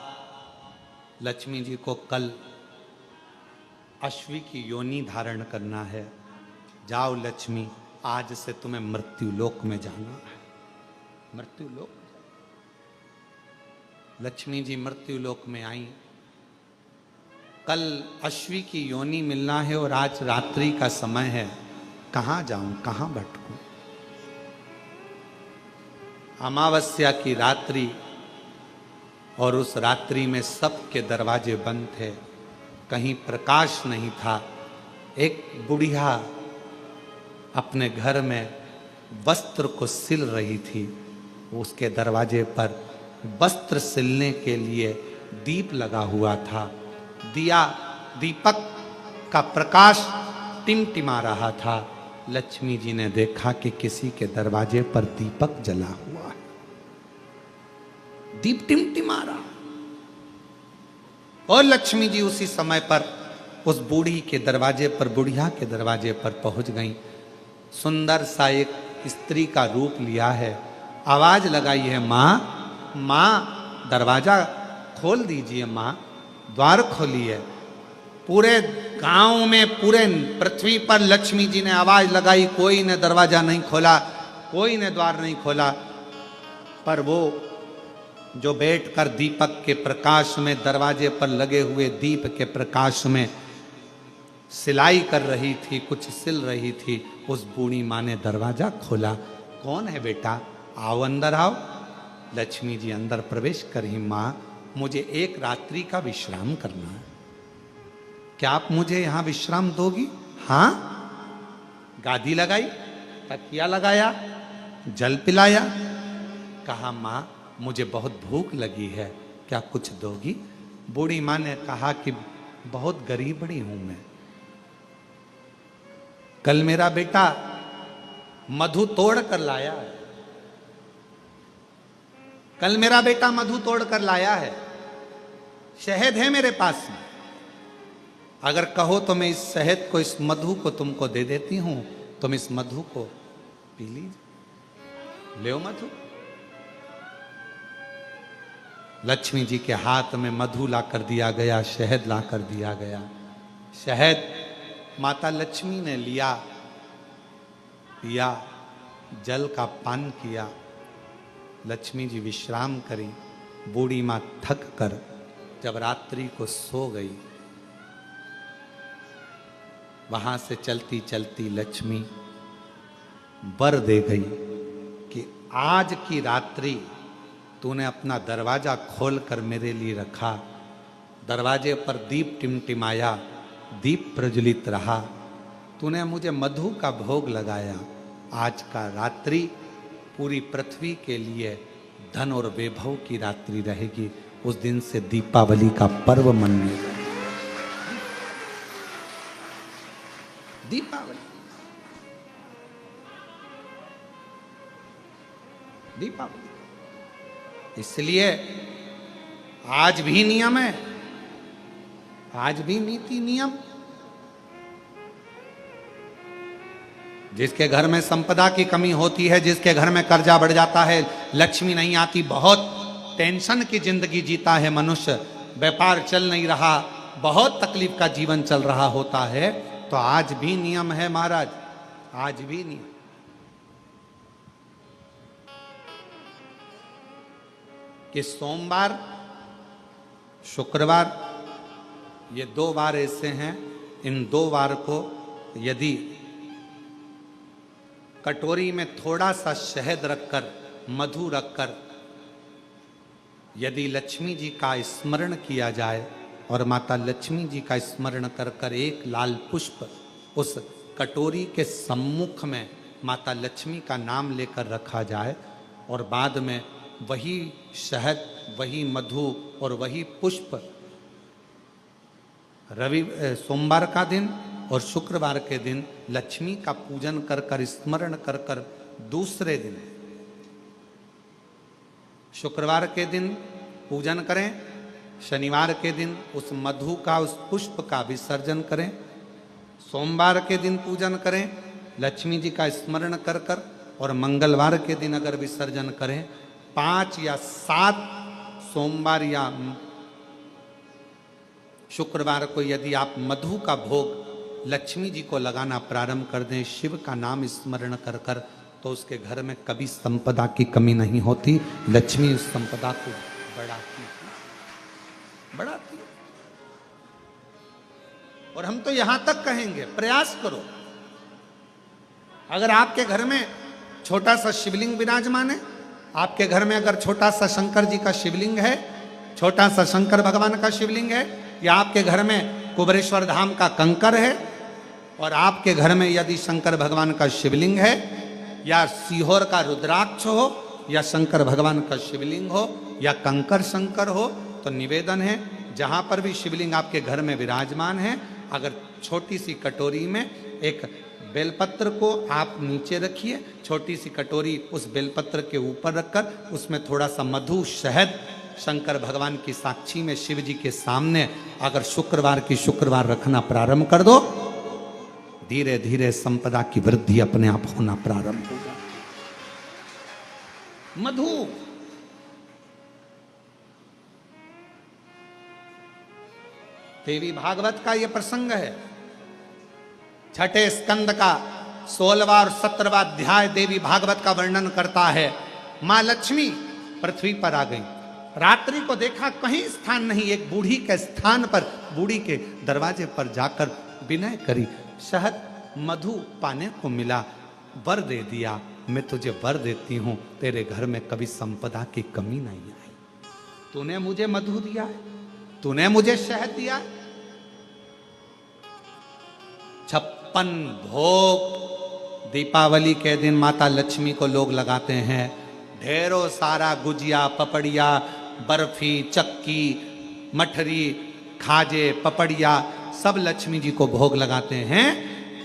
लक्ष्मी जी को कल अश्वी की योनि धारण करना है। जाओ लक्ष्मी, आज से तुम्हें मृत्यु लोक में जाना है। मृत्यु लोक। लक्ष्मी जी मृत्यु लोक में आई। कल अश्वी की योनि मिलना है और आज रात्रि का समय है। कहां जाऊं, कहां भटकूं? अमावस्या की रात्रि, और उस रात्रि में सबके दरवाजे बंद थे, कहीं प्रकाश नहीं था। एक बुढ़िया अपने घर में वस्त्र को सिल रही थी। उसके दरवाजे पर वस्त्र सिलने के लिए दीप लगा हुआ था। दीपक का प्रकाश टिमटिमा रहा था। लक्ष्मी जी ने देखा कि किसी के दरवाजे पर दीपक जला हुआ है, दीप टिमटिमा रहा। और लक्ष्मी जी उसी समय पर उस बूढ़ी के दरवाजे पर, बुढ़िया के दरवाजे पर पहुंच गई। सुंदर सा एक स्त्री का रूप लिया है। आवाज लगाई है, माँ माँ दरवाजा खोल दीजिए, माँ द्वार खोलिए। पूरे गांव में, पूरे पृथ्वी पर लक्ष्मी जी ने आवाज लगाई, कोई ने दरवाजा नहीं खोला, कोई ने द्वार नहीं खोला। पर वो जो बैठकर दीपक के प्रकाश में, दरवाजे पर लगे हुए दीप के प्रकाश में सिलाई कर रही थी, कुछ सिल रही थी, उस बूढ़ी माँ ने दरवाजा खोला। कौन है बेटा? आओ अंदर आओ। लक्ष्मी जी अंदर प्रवेश करी। माँ मुझे एक रात्रि का विश्राम करना है, क्या आप मुझे यहां विश्राम दोगी? हाँ। गादी लगाई, तकिया लगाया, जल पिलाया। कहा माँ मुझे बहुत भूख लगी है, क्या कुछ दोगी? बूढ़ी माँ ने कहा कि बहुत गरीबड़ी हूं मैं। कल मेरा बेटा मधु तोड़ कर लाया है, कल मेरा बेटा मधु तोड़ कर लाया है, शहद है मेरे पास में। अगर कहो तो मैं इस शहद को, इस मधु को तुमको दे देती हूं, तुम इस मधु को पी लीजिए। ले मधु। लक्ष्मी जी के हाथ में मधु ला कर दिया गया, शहद ला कर दिया गया। शहद माता लक्ष्मी ने लिया, पिया, जल का पान किया। लक्ष्मी जी विश्राम करी। बूढ़ी माँ थक कर जब रात्रि को सो गई, वहां से चलती चलती लक्ष्मी वर दे गई कि आज की रात्रि तूने अपना दरवाजा खोलकर मेरे लिए रखा, दरवाजे पर दीप टिमटिमाया, दीप प्रज्वलित रहा, तूने मुझे मधु का भोग लगाया। आज का रात्रि पूरी पृथ्वी के लिए धन और वैभव की रात्रि रहेगी। उस दिन से दीपावली का पर्व मनेगा। दीपावली, दीपावली। इसलिए आज भी नियम है, आज भी नीति नियम। जिसके घर में संपदा की कमी होती है, जिसके घर में कर्जा बढ़ जाता है, लक्ष्मी नहीं आती, बहुत टेंशन की जिंदगी जीता है मनुष्य, व्यापार चल नहीं रहा, बहुत तकलीफ का जीवन चल रहा होता है, तो आज भी नियम है महाराज, आज भी नियम। कि सोमवार, शुक्रवार, ये 2 वार ऐसे हैं, इन 2 वार को यदि कटोरी में थोड़ा सा शहद रखकर, मधु रखकर यदि लक्ष्मी जी का स्मरण किया जाए और माता लक्ष्मी जी का स्मरण कर कर एक लाल पुष्प उस कटोरी के सम्मुख में माता लक्ष्मी का नाम लेकर रखा जाए और बाद में वही शहद, वही मधु और वही पुष्प सोमवार का दिन और शुक्रवार के दिन लक्ष्मी का पूजन कर कर, स्मरण कर कर, दूसरे दिन शुक्रवार के दिन पूजन करें, शनिवार के दिन उस मधु का, उस पुष्प का विसर्जन करें, सोमवार के दिन पूजन करें लक्ष्मी जी का स्मरण कर कर, और मंगलवार के दिन अगर विसर्जन करें, 5 या 7 सोमवार या शुक्रवार को यदि आप मधु का भोग लक्ष्मी जी को लगाना प्रारंभ कर दें, शिव का नाम स्मरण कर कर, तो उसके घर में कभी संपदा की कमी नहीं होती। लक्ष्मी उस संपदा को बढ़ाती। और हम तो यहां तक कहेंगे, प्रयास करो, अगर आपके घर में छोटा सा शिवलिंग विराजमान है, आपके घर में अगर छोटा सा शंकर जी का शिवलिंग है, छोटा सा शंकर भगवान का शिवलिंग है, या आपके घर में कुबेरेश्वर धाम का कंकर है, और आपके घर में यदि शंकर भगवान का शिवलिंग है, या सीहोर का रुद्राक्ष हो, या शंकर भगवान का शिवलिंग हो, या कंकर शंकर हो, तो निवेदन है, जहां पर भी शिवलिंग आपके घर में विराजमान है, अगर छोटी सी कटोरी में एक बेलपत्र को आप नीचे रखिए, छोटी सी कटोरी उस बेलपत्र के ऊपर रखकर उसमें थोड़ा सा मधु, शहद, शंकर भगवान की साक्षी में शिव जी के सामने अगर शुक्रवार की शुक्रवार रखना प्रारंभ कर दो, धीरे धीरे संपदा की वृद्धि अपने आप होना प्रारंभ होगा। मधु, देवी भागवत का यह प्रसंग है, 6ठे स्कंद का 16वां और 17वां अध्याय देवी भागवत का वर्णन करता है। मां लक्ष्मी पृथ्वी पर आ गई, रात्रि को देखा कहीं स्थान नहीं, एक बूढ़ी के स्थान पर, बूढ़ी के दरवाजे पर जाकर विनय करी, शहद मधु पाने को मिला, वर दे दिया, मैं तुझे वर देती हूं, तेरे घर में कभी संपदा की कमी नहीं आई। तूने मुझे मधु दिया है, तूने मुझे शहद दिया है। 56 भोग दीपावली के दिन माता लक्ष्मी को लोग लगाते हैं, ढेरों सारा गुजिया, पपड़िया, बर्फी, चक्की, मठरी, खाजे, पपड़िया सब लक्ष्मी जी को भोग लगाते हैं।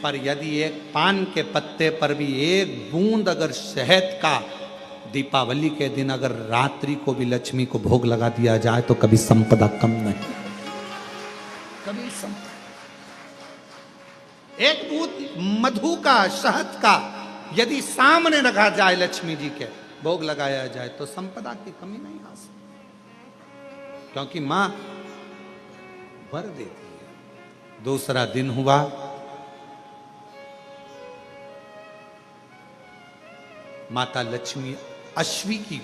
पर यदि एक पान के पत्ते पर भी एक बूंद अगर शहद का दीपावली के दिन अगर रात्रि को भी लक्ष्मी को भोग लगा दिया जाए तो कभी संपदा कम नहीं, कभी संपदा। एक बूंद मधु का, शहद का यदि सामने रखा जाए, लक्ष्मी जी के भोग लगाया जाए, तो संपदा की कमी नहीं आ सकती। क्योंकि मां वर देती है। दूसरा दिन हुआ, माता लक्ष्मी अश्वी की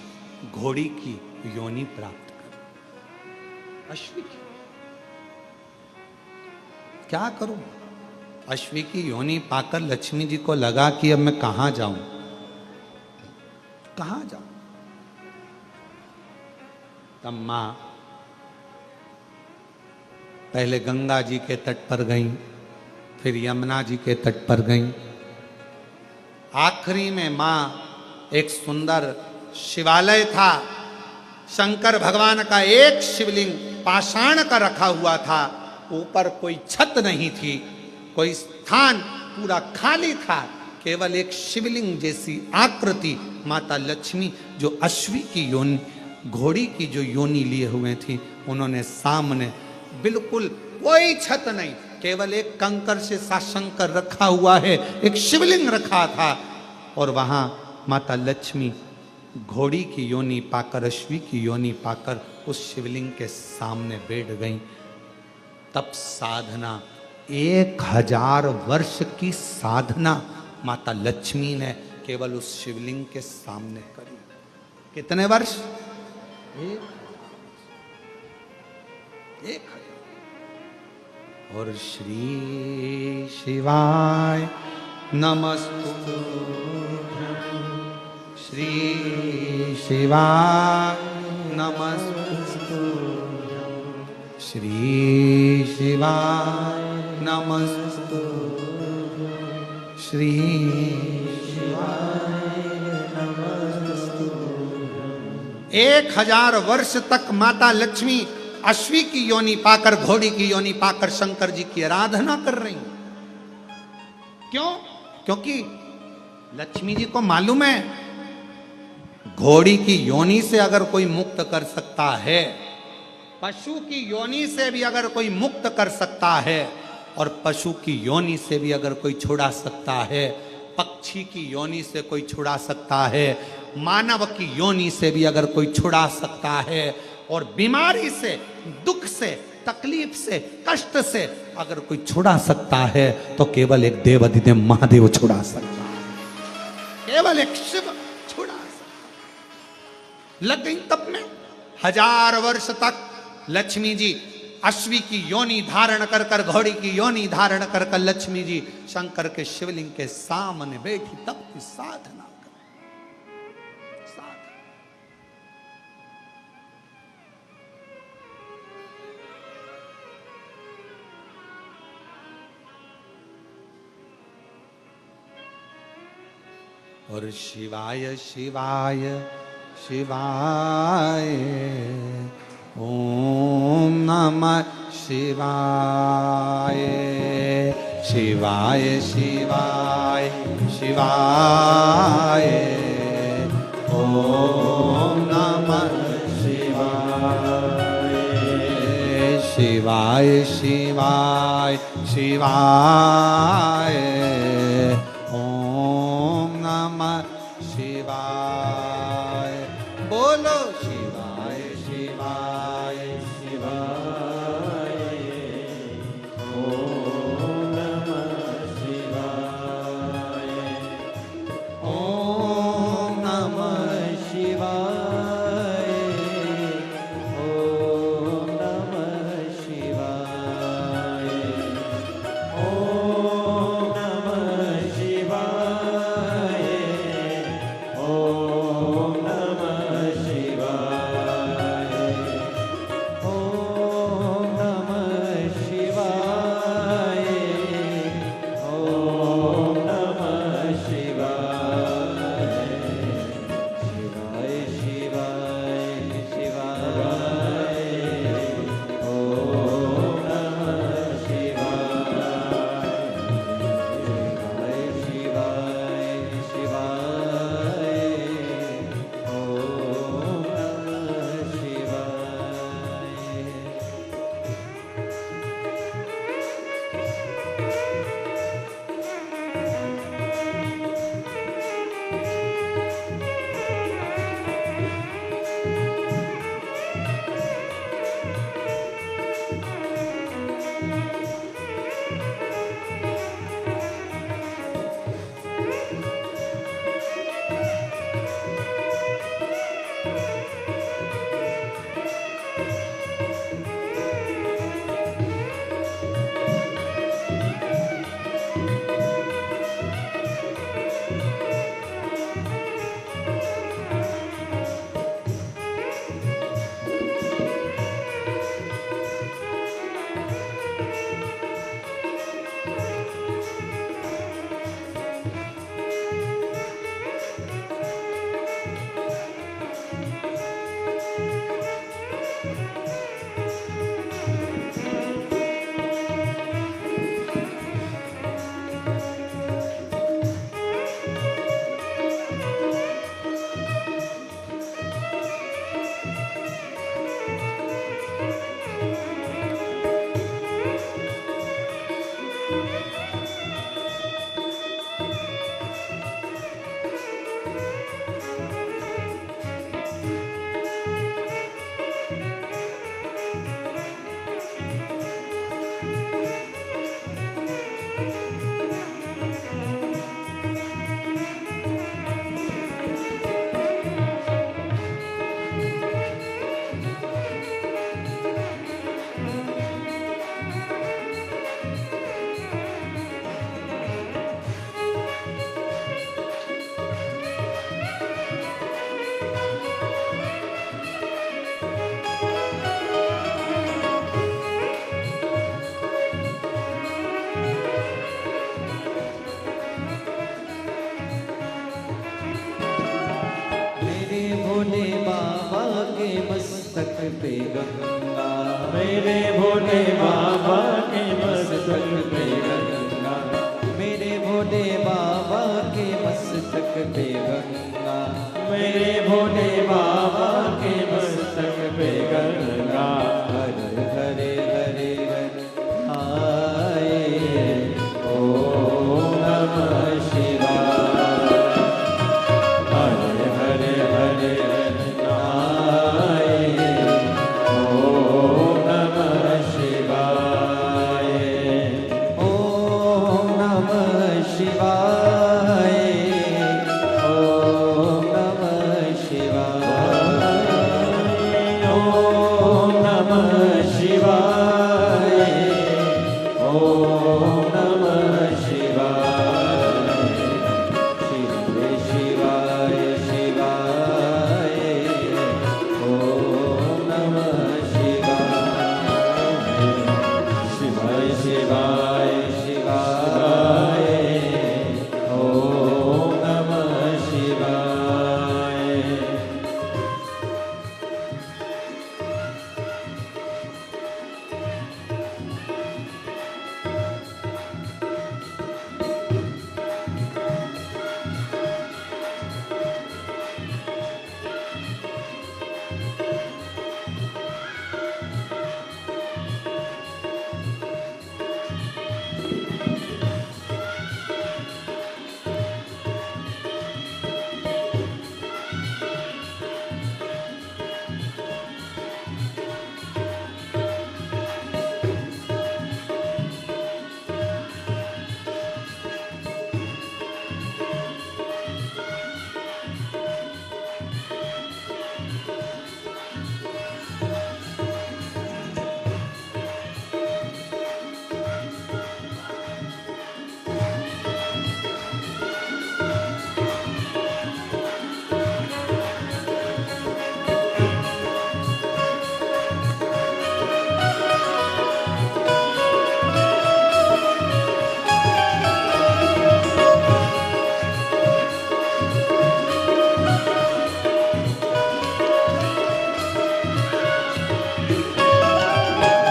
घोड़ी की योनि प्राप्त कर। अश्वी की क्या करूं? अश्वी की योनि पाकर लक्ष्मी जी को लगा कि अब मैं कहां जाऊं, कहां जाऊं। तब मां पहले गंगा जी के तट पर गई, फिर यमुना जी के तट पर गई। आखिरी में मां एक सुंदर शिवालय था, शंकर भगवान का एक शिवलिंग पाषाण का रखा हुआ था, ऊपर कोई छत नहीं थी, कोई स्थान पूरा खाली था, केवल एक शिवलिंग जैसी आकृति माता लक्ष्मी जो अश्वी की योनि, घोड़ी की जो योनि लिए हुए थी, उन्होंने सामने बिल्कुल कोई छत नहीं, केवल एक कंकर से शंकर रखा हुआ है, एक शिवलिंग रखा था, और वहां माता लक्ष्मी घोड़ी की योनि पाकर, अश्वी की योनि पाकर उस शिवलिंग के सामने बैठ गई। तब साधना 1000 वर्ष की साधना माता लक्ष्मी ने केवल उस शिवलिंग के सामने करी। कितने वर्ष? 1000। और श्री शिवाय नमस्तु, श्री शिवाय नमस्तु, श्री शिवाय नमस्तु, श्री शिवाय नमस्तु। 1000 वर्ष तक माता लक्ष्मी अश्वी की योनि पाकर, घोड़ी की योनि पाकर शंकर जी की आराधना कर रही। क्यों? क्योंकि लक्ष्मी जी को मालूम है घोड़ी की योनि से अगर कोई मुक्त कर सकता है, पशु की योनि से भी अगर कोई मुक्त कर सकता है, और पशु की योनि से भी अगर कोई छुड़ा सकता है, पक्षी की योनि से कोई छुड़ा सकता है, मानव की योनि से भी अगर कोई छुड़ा सकता है, और बीमारी से, दुख से, तकलीफ से, कष्ट से अगर कोई छुड़ा सकता है, तो केवल एक देवाधिदेव महादेव छुड़ा सकता है, केवल एक शिव छुड़ा सकता। लग गई तब में 1000 वर्ष तक लक्ष्मी जी अश्वी की योनि धारण कर कर, घोड़ी की योनि धारण कर कर लक्ष्मी जी शंकर के शिवलिंग के सामने बैठी, तब की साधना कर। और शिवाय शिवाय शिवाय ओम नमः शिवाय, शिवाय शिवाय शिवाय ओम नमः शिवाय, शिवाय शिवाय शिवाय ओम नमः शिवाय। बोलो शिवाय शिवाय शिवाय ओम नमः शिवाय, ओम नमः शिवाय, ओम नमः शिवाय, ओम नमः भोले बाबा के मस्तक पे गंगा, मेरे भोले बाबा के मस्तक पे गंगा, मेरे भोले बाबा के मस्तक पे गंगा, मेरे भोले बाबा के मस्तक पे गंगा। हर हरे हरे आए ओम नमः शिवाय। हरे हरे हरे आए ओम नमः शिवाय। ओम नमः शिवाय, ओम नमः शिवाय, ओम नमः शिवाय। ओम नमः शिवाय। शिवाय शिवाय, ओम नमः शिवाय, शिवाय शिवाय शिवाय, ओम नमः शिवाय।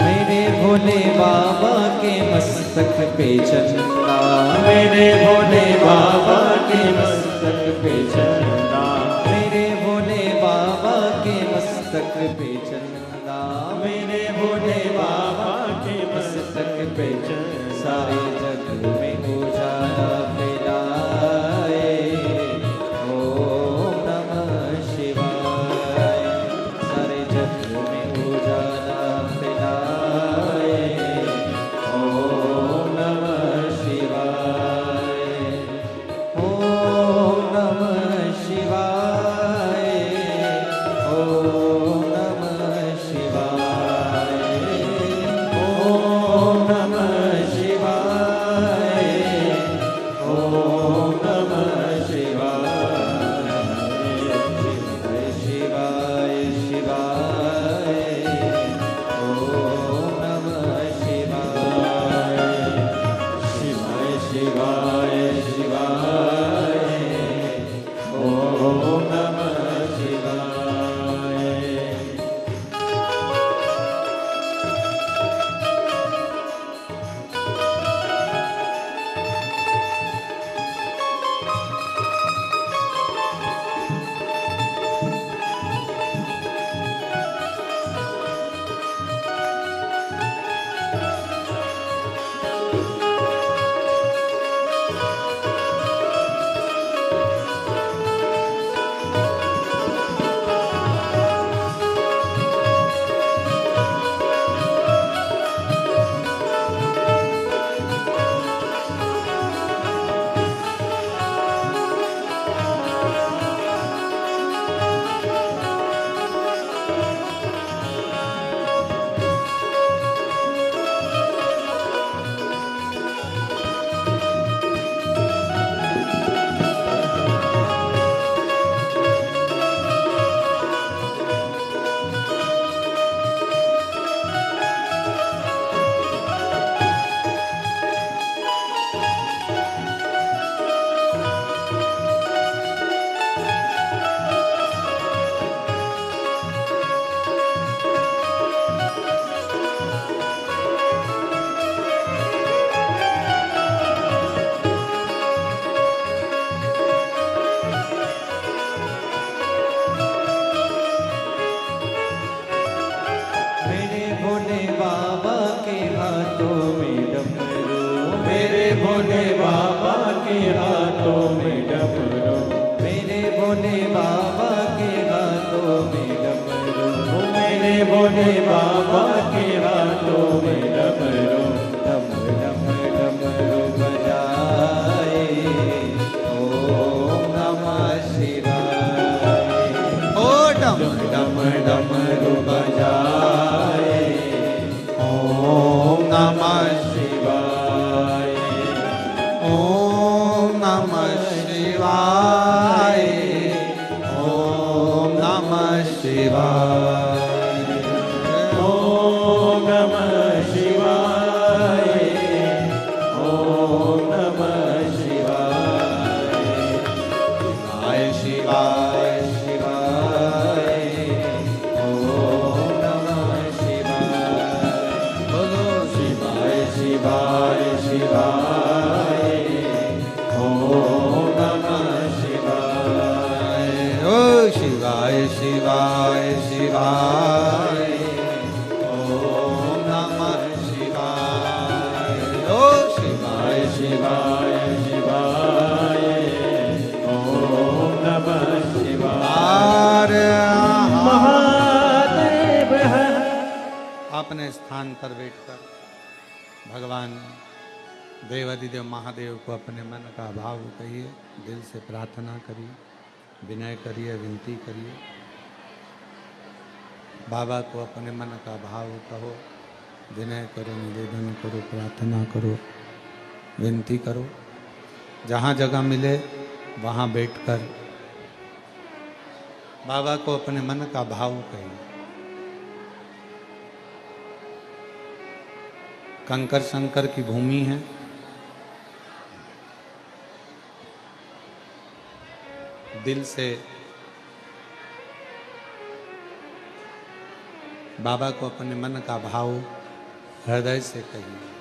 मेरे भोले बाबा के मस्तक पे चंदा, मेरे भोले बाबा के मस्तक पे चंदा, मेरे भोले बाबा के मस्तक पे चंदा, मेरे भोले बाबा के मस्तक पे चंदा। सारे जग में उजाला फैलाए ओम नमः शिवाय, सारे जग में उजाला फैलाए ओम नमः शिवाय, ओम नमः शिवाय, ओम नमः शिवाय, ओम नमः शिवाय। ओम नमः शिवाय। शिवाय शिवाय, ओम नमः शिवाय, शिवाय शिवाय शिवाय। ओम नमः शिवाय। हाथों में डमरू, मेरे भोले बाबा के हाथों में डमरू, मेरे भोले बाबा के हाथों में डमरू, मेरे भोले बाबा के हाथों में डमरू, डम डम डमरू बजाए, ओम नमः शिवाय। ओ डम डम डमरू बजाए, ओम नमः शिवाय, ओम नमः शिवाय, ओम नमः शिवाय, ओम नमः शिवाय, ओम नमः शिवाय, शिवाय शिवाय ओम नमः शिवाय। बोलो शिवाय शिवाय शिवाय, ओम नमः शिवाय, ओ शिवाय शिवाय शिवाय, ओम नमः शिवाय, ओ शिवाय शिवाय शिवाय, ओम नमः शिवाय। महादेव है। अपने स्थान पर बैठकर भगवान देवादिदेव महादेव को अपने मन का भाव कहिए, दिल से प्रार्थना करिए, विनय करिए, विनती करिए। बाबा को अपने मन का भाव कहो, विनय करो, निवेदन करो, प्रार्थना करो, विनती करो। जहाँ जगह मिले वहाँ बैठकर बाबा को अपने मन का भाव कहिए। कंकर शंकर की भूमि है, दिल से बाबा को अपने मन का भाव हृदय से कहिए।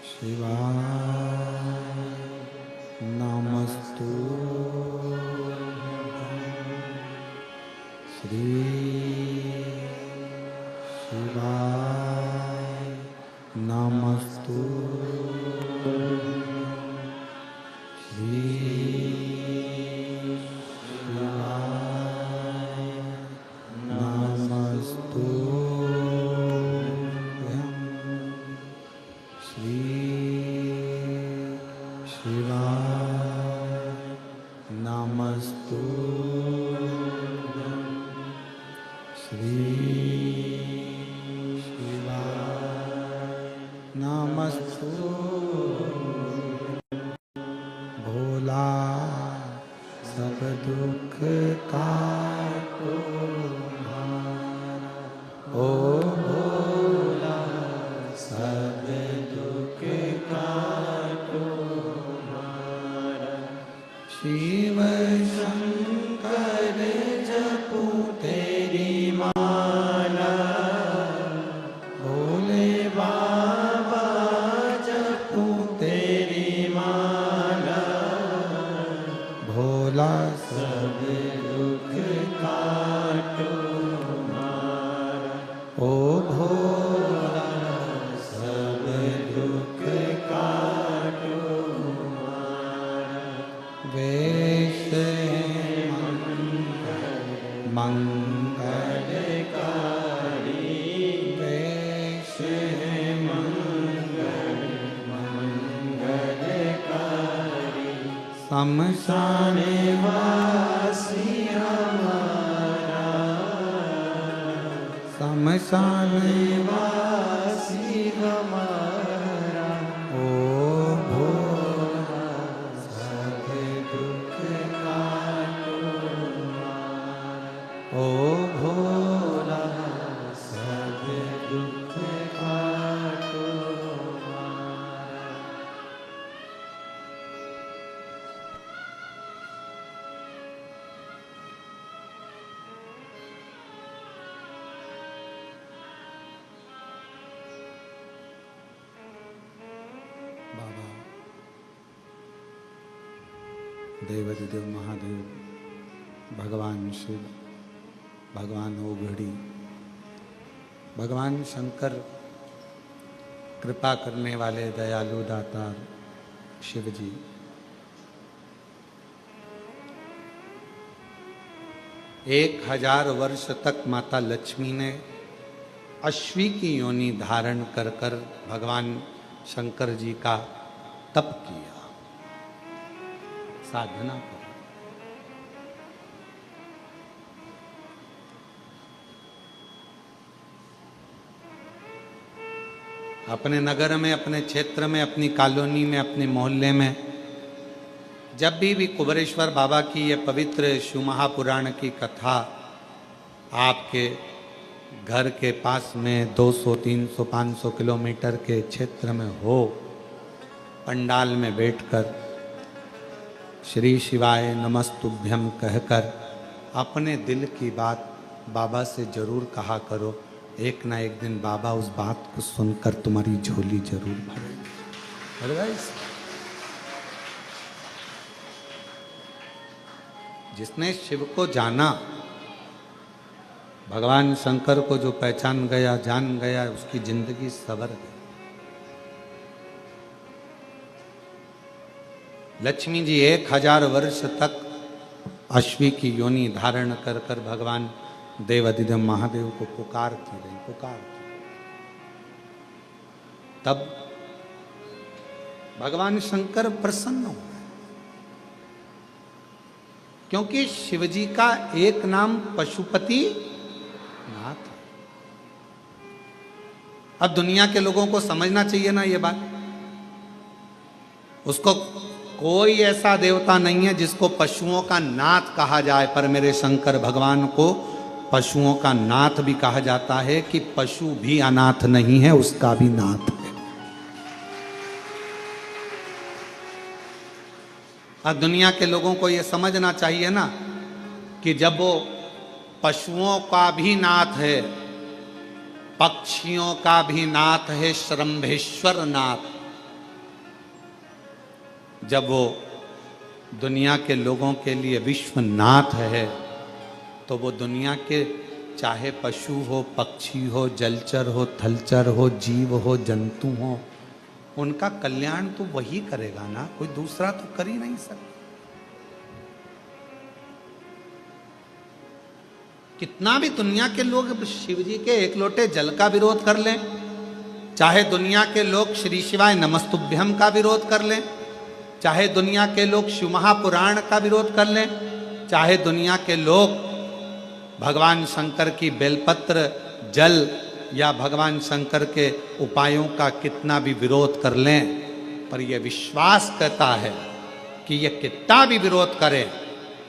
शिवाय नमस्तु श्री शिवाय नमस्तु श्री शिवाय नमस्तु श्री शिवाय नमस्तु श्री शिवाय नमस्तु भोला सब दुख काटो ओ भोला सब दुख काटो शिव शंकर जपू तेरी माला भोले बाबा जपू तेरी माला भोला सब दुख काटो ओ भोला सब दुख काटो वेश मंगलकारी वेश मंगलकारी शमशान वासी हमारा शमशान वासी हमारा ओ देवाधिदेव महादेव, भगवान शिव, भगवान ओघड़ी, भगवान शंकर, कृपा करने वाले दयालु दातार शिव जी, 1000 वर्ष तक माता लक्ष्मी ने अश्वी की योनि धारण कर कर भगवान शंकर जी का तप किया, साधना कर। अपने नगर में, अपने क्षेत्र में, अपनी कॉलोनी में, अपने मोहल्ले में जब भी कुबेरेश्वर बाबा की ये पवित्र शिव महापुराण की कथा आपके घर के पास में 200, 300, 500 किलोमीटर के क्षेत्र में हो, पंडाल में बैठकर श्री शिवाय नमस्तुभ्यम कहकर अपने दिल की बात बाबा से जरूर कहा करो। एक ना एक दिन बाबा उस बात को सुनकर तुम्हारी झोली जरूर भरेंगे। अदरवाइज जिसने शिव को जाना, भगवान शंकर को जो पहचान गया, जान गया, उसकी जिंदगी सवर गई। लक्ष्मी जी 1000 वर्ष तक अश्वी की योनि धारण कर कर भगवान देवाधिदेव महादेव को पुकारती रही, पुकारती। तब भगवान शंकर प्रसन्न हो, क्योंकि शिवजी का एक नाम पशुपति नाथ। अब दुनिया के लोगों को समझना चाहिए ना ये बात। उसको कोई ऐसा देवता नहीं है जिसको पशुओं का नाथ कहा जाए, पर मेरे शंकर भगवान को पशुओं का नाथ भी कहा जाता है कि पशु भी अनाथ नहीं है, उसका भी नाथ है। अब दुनिया के लोगों को यह समझना चाहिए ना कि जब वो पशुओं का भी नाथ है, पक्षियों का भी नाथ है, श्रम्भेश्वर नाथ, जब वो दुनिया के लोगों के लिए विश्वनाथ है, तो वो दुनिया के चाहे पशु हो, पक्षी हो, जलचर हो, थलचर हो, जीव हो, जंतु हो, उनका कल्याण तो वही करेगा ना, कोई दूसरा तो कर ही नहीं सकता। कितना भी दुनिया के लोग शिव जी के एक लोटे जल का विरोध कर लें, चाहे दुनिया के लोग श्री शिवाय नमस्तुभ्यम का विरोध कर लें, चाहे दुनिया के लोग शिव महापुराण का विरोध कर लें, चाहे दुनिया के लोग भगवान शंकर की बेलपत्र जल या भगवान शंकर के उपायों का कितना भी विरोध कर लें, पर यह विश्वास कहता है कि यह कितना भी विरोध करें,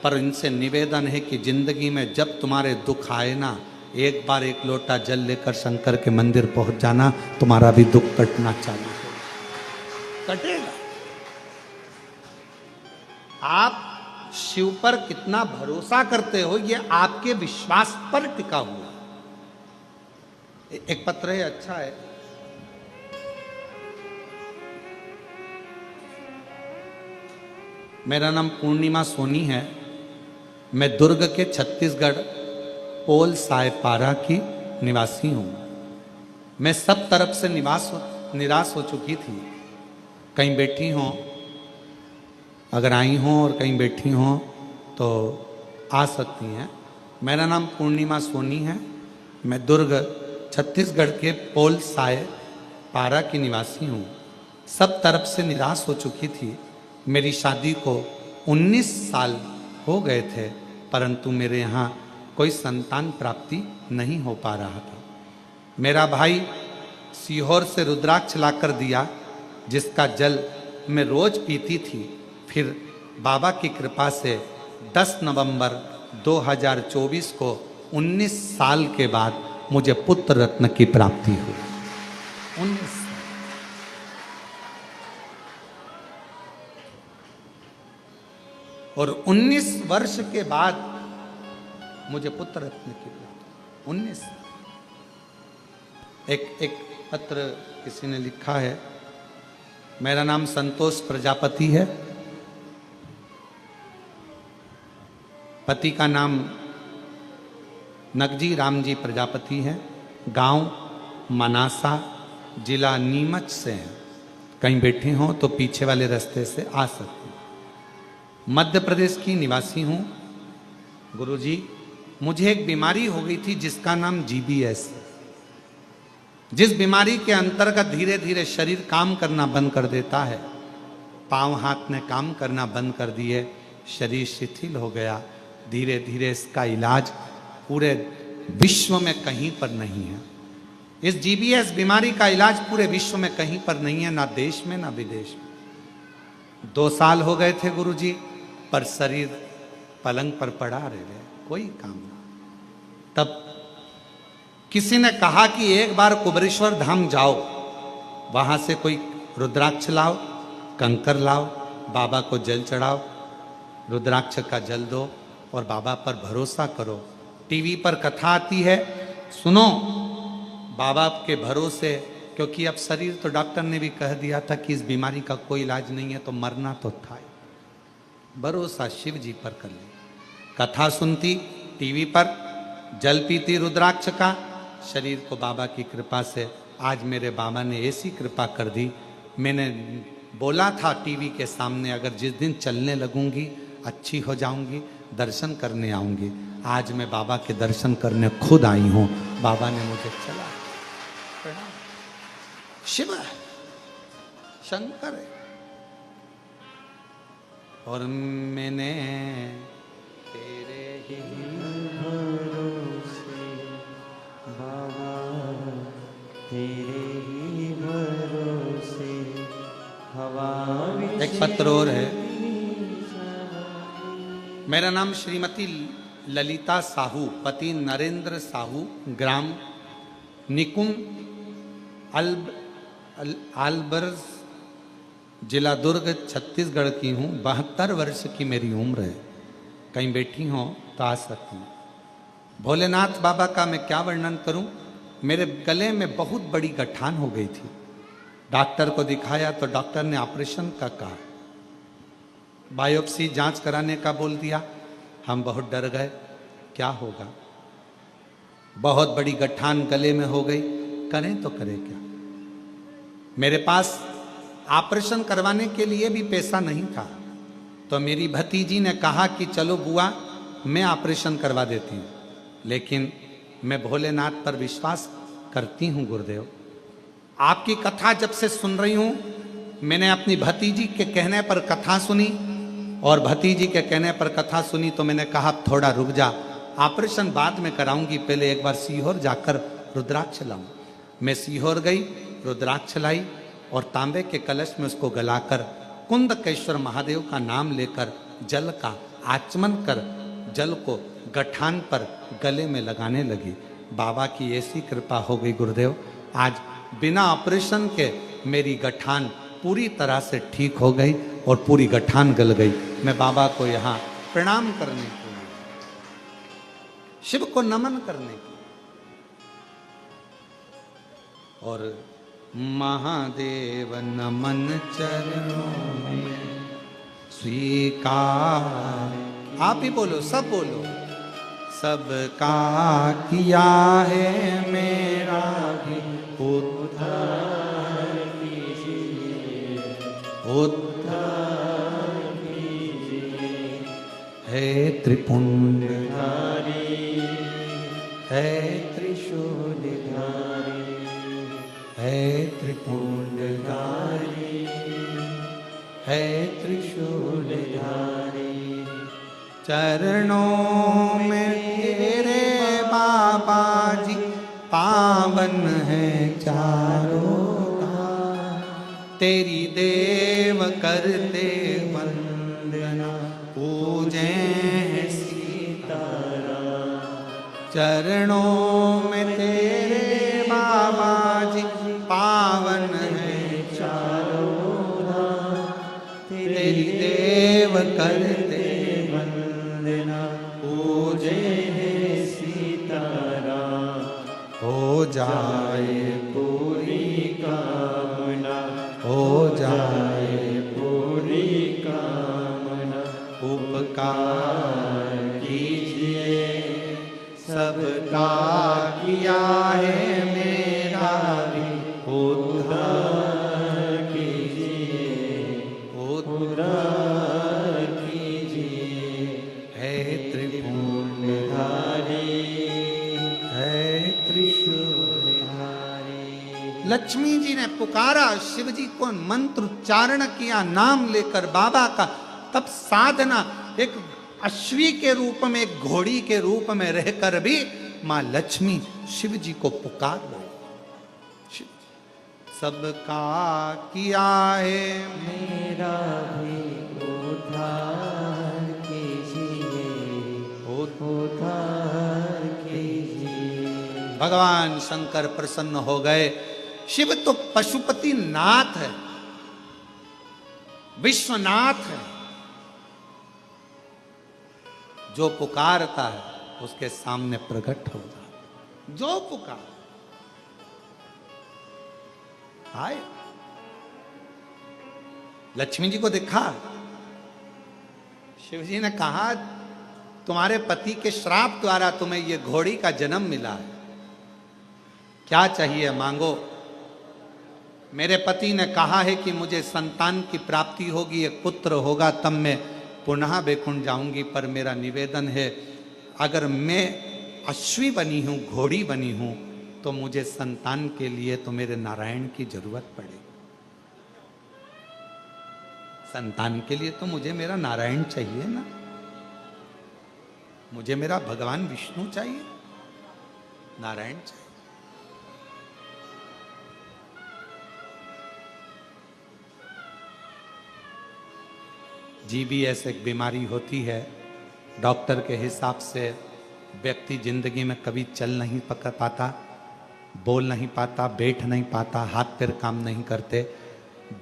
पर इनसे निवेदन है कि जिंदगी में जब तुम्हारे दुख आए ना, एक बार एक लोटा जल लेकर शंकर के मंदिर पहुंच जाना, तुम्हारा भी दुख कटना चालू हो कटेगा। आप शिव पर कितना भरोसा करते हो, यह आपके विश्वास पर टिका हुआ। एक पत्र है, अच्छा है। मेरा नाम पूर्णिमा सोनी है। मैं दुर्ग के छत्तीसगढ़ पोल सायपारा की निवासी हूं। मैं सब तरफ से निराश हो चुकी थी। कहीं बैठी हों, अगर आई हों और कहीं बैठी हों तो आ सकती हैं। मेरा नाम पूर्णिमा सोनी है। मैं दुर्ग छत्तीसगढ़ के पोल साय पारा की निवासी हूँ। सब तरफ से निराश हो चुकी थी। मेरी शादी को 19 साल हो गए थे, परंतु मेरे यहाँ कोई संतान प्राप्ति नहीं हो पा रहा था। मेरा भाई सीहोर से रुद्राक्ष लाकर दिया, जिसका जल मैं रोज पीती थी। फिर बाबा की कृपा से 10 नवंबर 2024 को 19 साल के बाद मुझे पुत्र रत्न की प्राप्ति हुई। 19 और 19 वर्ष के बाद मुझे पुत्र रत्न की प्राप्ति। 19। एक पत्र किसी ने लिखा है। मेरा नाम संतोष प्रजापति है। पति का नाम नगजी रामजी प्रजापति है, गांव मनासा, जिला नीमच से हैं। कहीं बैठे हों तो पीछे वाले रास्ते से आ सकते हैं। मध्य प्रदेश की निवासी हूँ। गुरुजी, मुझे एक बीमारी हो गई थी जिसका नाम GBS है। जिस बीमारी के अंतर्गत धीरे धीरे शरीर काम करना बंद कर देता है, पांव हाथ ने काम करना बंद कर दिए, शरीर शिथिल हो गया। धीरे धीरे इसका इलाज पूरे विश्व में कहीं पर नहीं है। इस GBS बीमारी का इलाज पूरे विश्व में कहीं पर नहीं है, ना देश में ना विदेश में। 2 साल हो गए थे गुरुजी, पर शरीर पलंग पर पड़ा रहे, कोई काम नहीं। तब किसी ने कहा कि एक बार कुबेरेश्वर धाम जाओ, वहां से कोई रुद्राक्ष लाओ, कंकर लाओ, बाबा को जल चढ़ाओ, रुद्राक्ष का जल दो और बाबा पर भरोसा करो। टीवी पर कथा आती है, सुनो बाबा के भरोसे, क्योंकि अब शरीर तो डॉक्टर ने भी कह दिया था कि इस बीमारी का कोई इलाज नहीं है, तो मरना तो था ही। भरोसा शिव जी पर कर ली। कथा सुनती टीवी पर, जल पीती रुद्राक्ष का, शरीर को बाबा की कृपा से आज मेरे बाबा ने ऐसी कृपा कर दी। मैंने बोला था टीवी के सामने, अगर जिस दिन चलने लगूंगी अच्छी हो जाऊंगी, दर्शन करने आऊंगी। आज मैं बाबा के दर्शन करने खुद आई हूं। बाबा ने मुझे चला। शिव है, शंकर है। और मैंने तेरे ही भरोसे बाबा, तेरे ही भरोसे हवा। एक पत्र और है। मेरा नाम श्रीमती ललिता साहू, पति नरेंद्र साहू, ग्राम निकुम आलबर्स, जिला दुर्ग, छत्तीसगढ़ की हूँ। 72 वर्ष की मेरी उम्र है। कहीं बैठी हो तो आ सकती हूँ। भोलेनाथ बाबा का मैं क्या वर्णन करूं। मेरे गले में बहुत बड़ी गठान हो गई थी। डॉक्टर को दिखाया तो डॉक्टर ने ऑपरेशन का कहा, बायोप्सी जांच कराने का बोल दिया। हम बहुत डर गए, क्या होगा। बहुत बड़ी गठान गले में हो गई, करें तो करें क्या। मेरे पास ऑपरेशन करवाने के लिए भी पैसा नहीं था, तो मेरी भतीजी ने कहा कि चलो बुआ मैं ऑपरेशन करवा देती हूँ। लेकिन मैं भोलेनाथ पर विश्वास करती हूँ गुरुदेव। आपकी कथा जब से सुन रही हूँ, मैंने अपनी भतीजी के कहने पर कथा सुनी, और भतीजी के कहने पर कथा सुनी तो मैंने कहा थोड़ा रुक जा, ऑपरेशन बाद में कराऊंगी, पहले एक बार सीहोर जाकर रुद्राक्ष लाऊं। मैं सीहोर गई, रुद्राक्ष लाई और तांबे के कलश में उसको गलाकर कुंदकेश्वर महादेव का नाम लेकर जल का आचमन कर जल को गठान पर गले में लगाने लगी। बाबा की ऐसी कृपा हो गई गुरुदेव, आज बिना ऑपरेशन के मेरी गठान पूरी तरह से ठीक हो गई और पूरी गठान गल गई। मैं बाबा को यहाँ प्रणाम करने के लिए, शिव को नमन करने के लिए, और महादेव नमन चरणों में स्वीकार। आप ही बोलो, सब बोलो। सबका किया है मेरा भी उद्धार कीजिए, उद्धार कीजिए। है त्रिपुंडधारी, है त्रिशूलधारी, है त्रिपुंडधारी, है त्रिशूलधारी। चरणों में तेरे बाबा जी पावन है चारों धाम। तेरी देव करते वंदना, पूजे सीताराम। चरणों में तेरे बाबा जी पावन है चारों धाम। तेरी देव करते वंदना, पूजे सीताराम। हो जाए पूरी कामना, हो जाए पूरी कामना। उपकार की उद्धार कीजिए। हे त्रिपुंडधारी, है त्रिशूलधारी। लक्ष्मी जी ने पुकारा, शिव जी को मंत्र उच्चारण किया, नाम लेकर बाबा का। तब साधना एक अश्वी के रूप में, एक घोड़ी के रूप में रहकर भी मां लक्ष्मी शिव जी को पुकार रही। सबका किया है मेरा भी उद्धार कीजिए, उद्धार कीजिए। भगवान शंकर प्रसन्न हो गए। शिव तो पशुपति नाथ है, विश्वनाथ है। जो पुकारता है उसके सामने प्रकट हो जाता। जो पुकार आए, लक्ष्मी जी को दिखा। शिव जी ने कहा, तुम्हारे पति के श्राप द्वारा तुम्हें यह घोड़ी का जन्म मिला है, क्या चाहिए मांगो। मेरे पति ने कहा है कि मुझे संतान की प्राप्ति होगी, एक पुत्र होगा, तब मैं पुनः बैकुंठ जाऊंगी। पर मेरा निवेदन है, अगर मैं अश्वी बनी हूं, घोड़ी बनी हूं, तो मुझे संतान के लिए तो मेरे नारायण की जरूरत पड़ेगी। संतान के लिए तो मुझे मेरा नारायण चाहिए ना, मुझे मेरा भगवान विष्णु चाहिए, नारायण चाहिए। GBS एक बीमारी होती है, डॉक्टर के हिसाब से व्यक्ति जिंदगी में कभी चल नहीं पकड़ पाता, बोल नहीं पाता, बैठ नहीं पाता, हाथ पैर काम नहीं करते।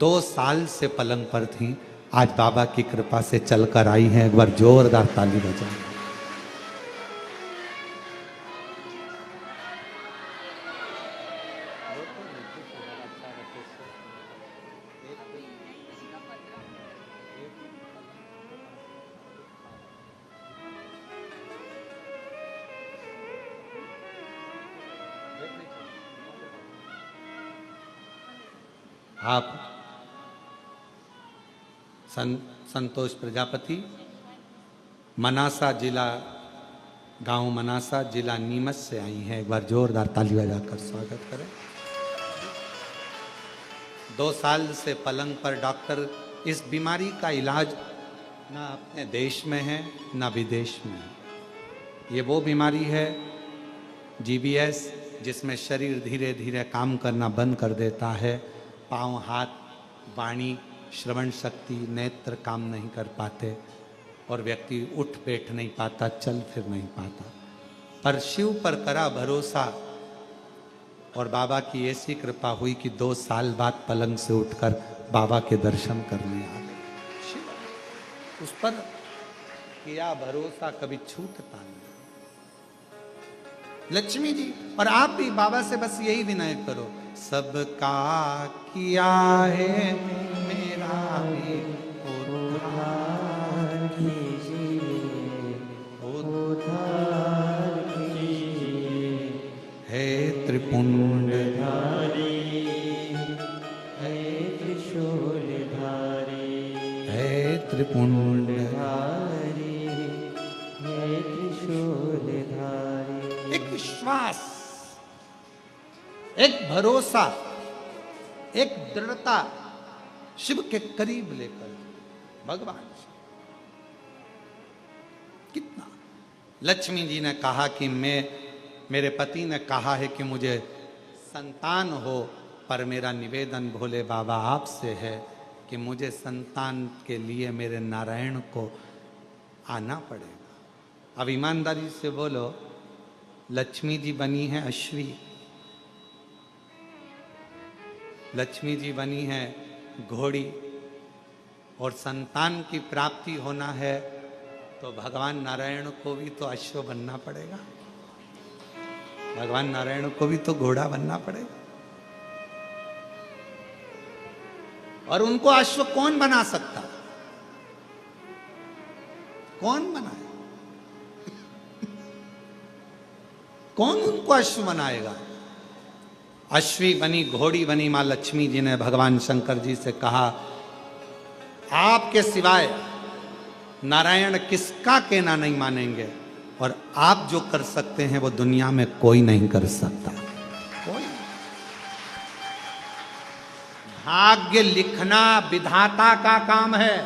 2 साल से पलंग पर थी, आज बाबा की कृपा से चलकर आई हैं। एक बार जोरदार ताली बजाएं। आप संतोष प्रजापति, मनासा जिला, गांव मनासा, जिला नीमच से आई हैं। एक बार जोरदार ताली बजाकर स्वागत करें। 2 साल से पलंग पर डॉक्टर, इस बीमारी का इलाज ना अपने देश में है ना विदेश में है। ये वो बीमारी है GBS, जिसमें शरीर धीरे धीरे काम करना बंद कर देता है। पाँव, हाथ, वाणी, श्रवण शक्ति, नेत्र काम नहीं कर पाते और व्यक्ति उठ बैठ नहीं पाता, चल फिर नहीं पाता। पर शिव पर करा भरोसा और बाबा की ऐसी कृपा हुई कि 2 साल बाद पलंग से उठकर बाबा के दर्शन करने आ गए। शिव उस पर किया भरोसा, कभी छूटता नहीं। लक्ष्मी जी और आप भी बाबा से बस यही विनय करो, सबका किया है मेरा भी उद्धार कीजिए, उद्धार कीजिए। हे त्रिपुंडधारी, है त्रिशूलधारी, हे त्रिपुंडधारी, है त्रिशूलधारी। एक विश्वास, एक भरोसा, एक दृढ़ता शिव के करीब लेकर भगवान कितना। लक्ष्मी जी ने कहा कि मेरे पति ने कहा है कि मुझे संतान हो, पर मेरा निवेदन भोले बाबा आपसे है कि मुझे संतान के लिए मेरे नारायण को आना पड़ेगा। अब ईमानदारी से बोलो, लक्ष्मी जी बनी है अश्वी, लक्ष्मी जी बनी है घोड़ी, और संतान की प्राप्ति होना है तो भगवान नारायण को भी तो अश्व बनना पड़ेगा, भगवान नारायण को भी तो घोड़ा बनना पड़ेगा। और उनको अश्व कौन बना सकता, कौन बनाए, कौन उनको अश्व बनाएगा। अश्वी बनी, घोड़ी बनी मां लक्ष्मी जी ने भगवान शंकर जी से कहा, आपके सिवाय नारायण किसका कहना नहीं मानेंगे, और आप जो कर सकते हैं वो दुनिया में कोई नहीं कर सकता। कोई। भाग्य लिखना विधाता का काम है,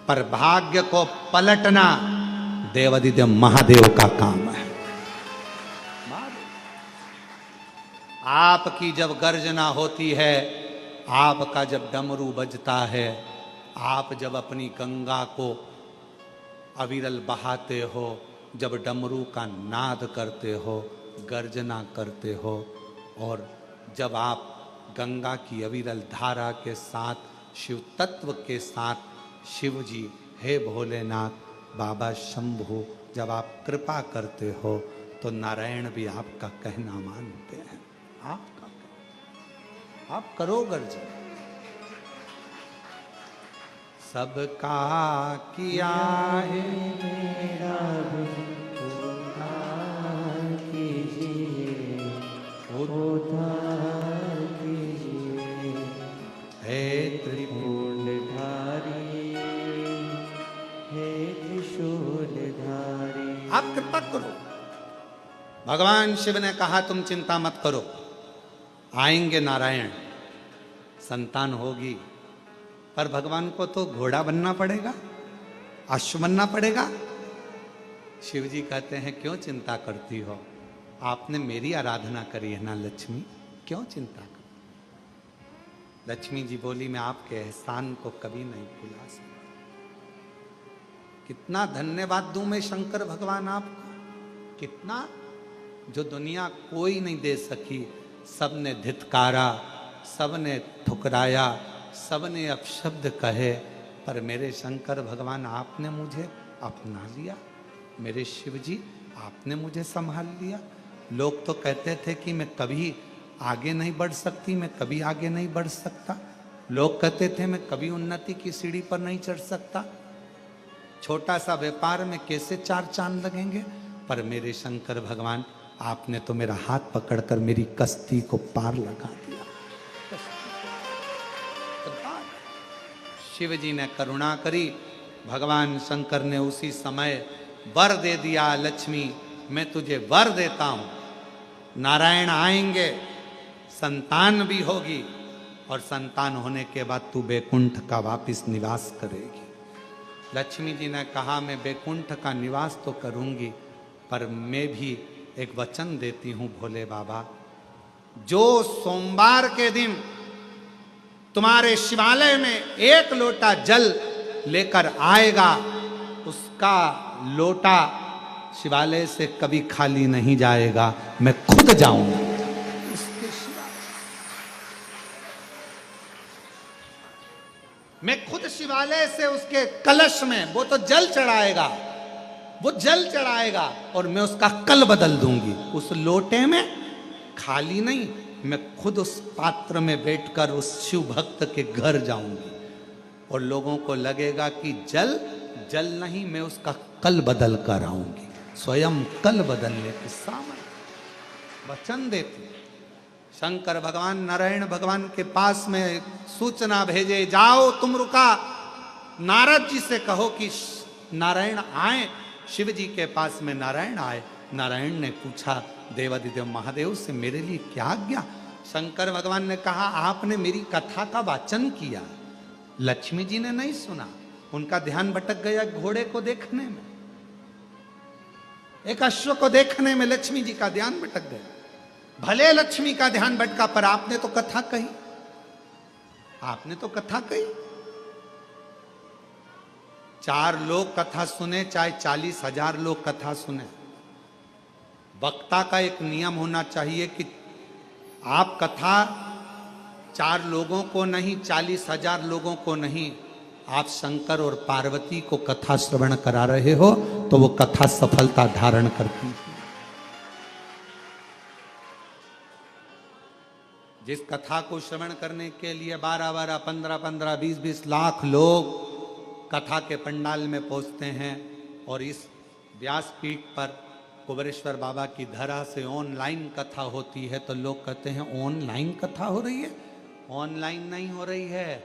पर भाग्य को पलटना देवादिदेव महादेव का काम है। आपकी जब गर्जना होती है, आपका जब डमरू बजता है, आप जब अपनी गंगा को अविरल बहाते हो, जब डमरू का नाद करते हो, गर्जना करते हो, और जब आप गंगा की अविरल धारा के साथ शिव तत्व के साथ शिव जी, हे भोलेनाथ, बाबा शंभु, जब आप कृपा करते हो तो नारायण भी आपका कहना मानते हैं। आप करो गर्जन। सबका किया है मेरा भी उद्धार कीजिए, उद्धार कीजिए, हे त्रिपुंडधारी, हे त्रिशूलधारी। आप कृपा करो। भगवान शिव ने कहा तुम चिंता मत करो, आएंगे नारायण, संतान होगी, पर भगवान को तो घोड़ा बनना पड़ेगा, अश्व बनना पड़ेगा। शिव जी कहते हैं क्यों चिंता करती हो, आपने मेरी आराधना करी है ना लक्ष्मी, क्यों चिंता कर। लक्ष्मी जी बोली मैं आपके एहसान को कभी नहीं भुला सकती। कितना धन्यवाद दूं मैं शंकर भगवान आपको, कितना, जो दुनिया कोई नहीं दे सकी। सबने धित्कारा, सबने ठुकराया, सबने अपशब्द कहे, पर मेरे शंकर भगवान आपने मुझे अपना लिया। मेरे शिव जी आपने मुझे संभाल लिया। लोग तो कहते थे कि मैं कभी आगे नहीं बढ़ सकती, मैं कभी आगे नहीं बढ़ सकता। लोग कहते थे मैं कभी उन्नति की सीढ़ी पर नहीं चढ़ सकता। छोटा सा व्यापार में कैसे 4 चांद लगेंगे, पर मेरे शंकर भगवान आपने तो मेरा हाथ पकड़कर मेरी कश्ती को पार लगा दिया। शिव जी ने करुणा करी, भगवान शंकर ने उसी समय वर दे दिया, लक्ष्मी मैं तुझे वर देता हूं, नारायण आएंगे, संतान भी होगी, और संतान होने के बाद तू बैकुंठ का वापिस निवास करेगी। लक्ष्मी जी ने कहा मैं बैकुंठ का निवास तो करूंगी, पर मैं भी एक वचन देती हूं भोले बाबा, जो सोमवार के दिन तुम्हारे शिवालय में 1 लोटा जल लेकर आएगा, उसका लोटा शिवालय से कभी खाली नहीं जाएगा, मैं खुद जाऊंगा उसके शिवालय। मैं खुद शिवालय से उसके कलश में वो तो जल चढ़ाएगा, वो जल चढ़ाएगा, और मैं उसका कल बदल दूंगी। उस लोटे में खाली नहीं, मैं खुद उस पात्र में बैठकर उस शिव भक्त के घर जाऊंगी, और लोगों को लगेगा कि जल जल नहीं, मैं उसका कल बदल कर आऊंगी। स्वयं कल बदलने के सामने वचन देती। शंकर भगवान नारायण भगवान के पास में सूचना भेजे, जाओ तुम रुका, नारद जी से कहो कि नारायण आए। शिव जी के पास में नारायण आए। नारायण ने पूछा देवादिदेव महादेव से मेरे लिए क्या आज्ञा। शंकर भगवान ने कहा आपने मेरी कथा का वाचन किया, लक्ष्मी जी ने नहीं सुना, उनका ध्यान भटक गया घोड़े को देखने में, एक अश्व को देखने में लक्ष्मी जी का ध्यान भटक गया। भले लक्ष्मी का ध्यान भटका, पर आपने तो कथा कही, आपने तो कथा कही। 4 लोग कथा सुने, चाहे 40,000 लोग कथा सुने, वक्ता का एक नियम होना चाहिए कि आप कथा 4 लोगों को नहीं, 40,000 लोगों को नहीं, आप शंकर और पार्वती को कथा श्रवण करा रहे हो तो वो कथा सफलता धारण करती है। जिस कथा को श्रवण करने के लिए 12-12, 15-15, 20-20 लाख लोग कथा के पंडाल में पहुंचते हैं, और इस व्यासपीठ पर कुबेरेश्वर बाबा की धरा से ऑनलाइन कथा होती है, तो लोग कहते हैं ऑनलाइन कथा हो रही है। ऑनलाइन नहीं हो रही है,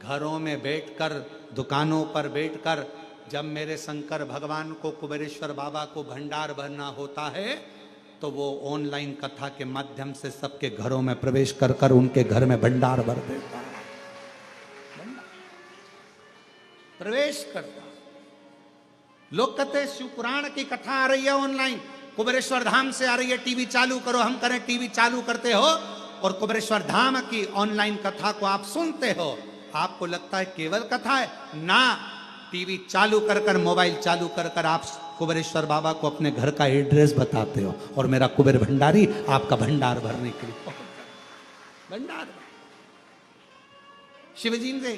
घरों में बैठकर, दुकानों पर बैठकर जब मेरे शंकर भगवान को, कुबेरेश्वर बाबा को भंडार भरना होता है तो वो ऑनलाइन कथा के माध्यम से सबके घरों में प्रवेश कर कर उनके घर में भंडार भर देता है, प्रवेश करता। लोग कहते हैं शिव पुराण की कथा आ रही है ऑनलाइन, कुबेरेश्वर धाम से आ रही है, टीवी चालू करो। हम करें टीवी चालू करते हो और कुबेरेश्वर धाम की ऑनलाइन कथा को आप सुनते हो, आपको लगता है केवल कथा है ना। टीवी चालू कर कर, मोबाइल चालू कर कर आप कुबेरेश्वर बाबा को अपने घर का एड्रेस बताते हो और मेरा कुबेर भंडारी आपका भंडार भरने के लिए भंडार शिवजी ने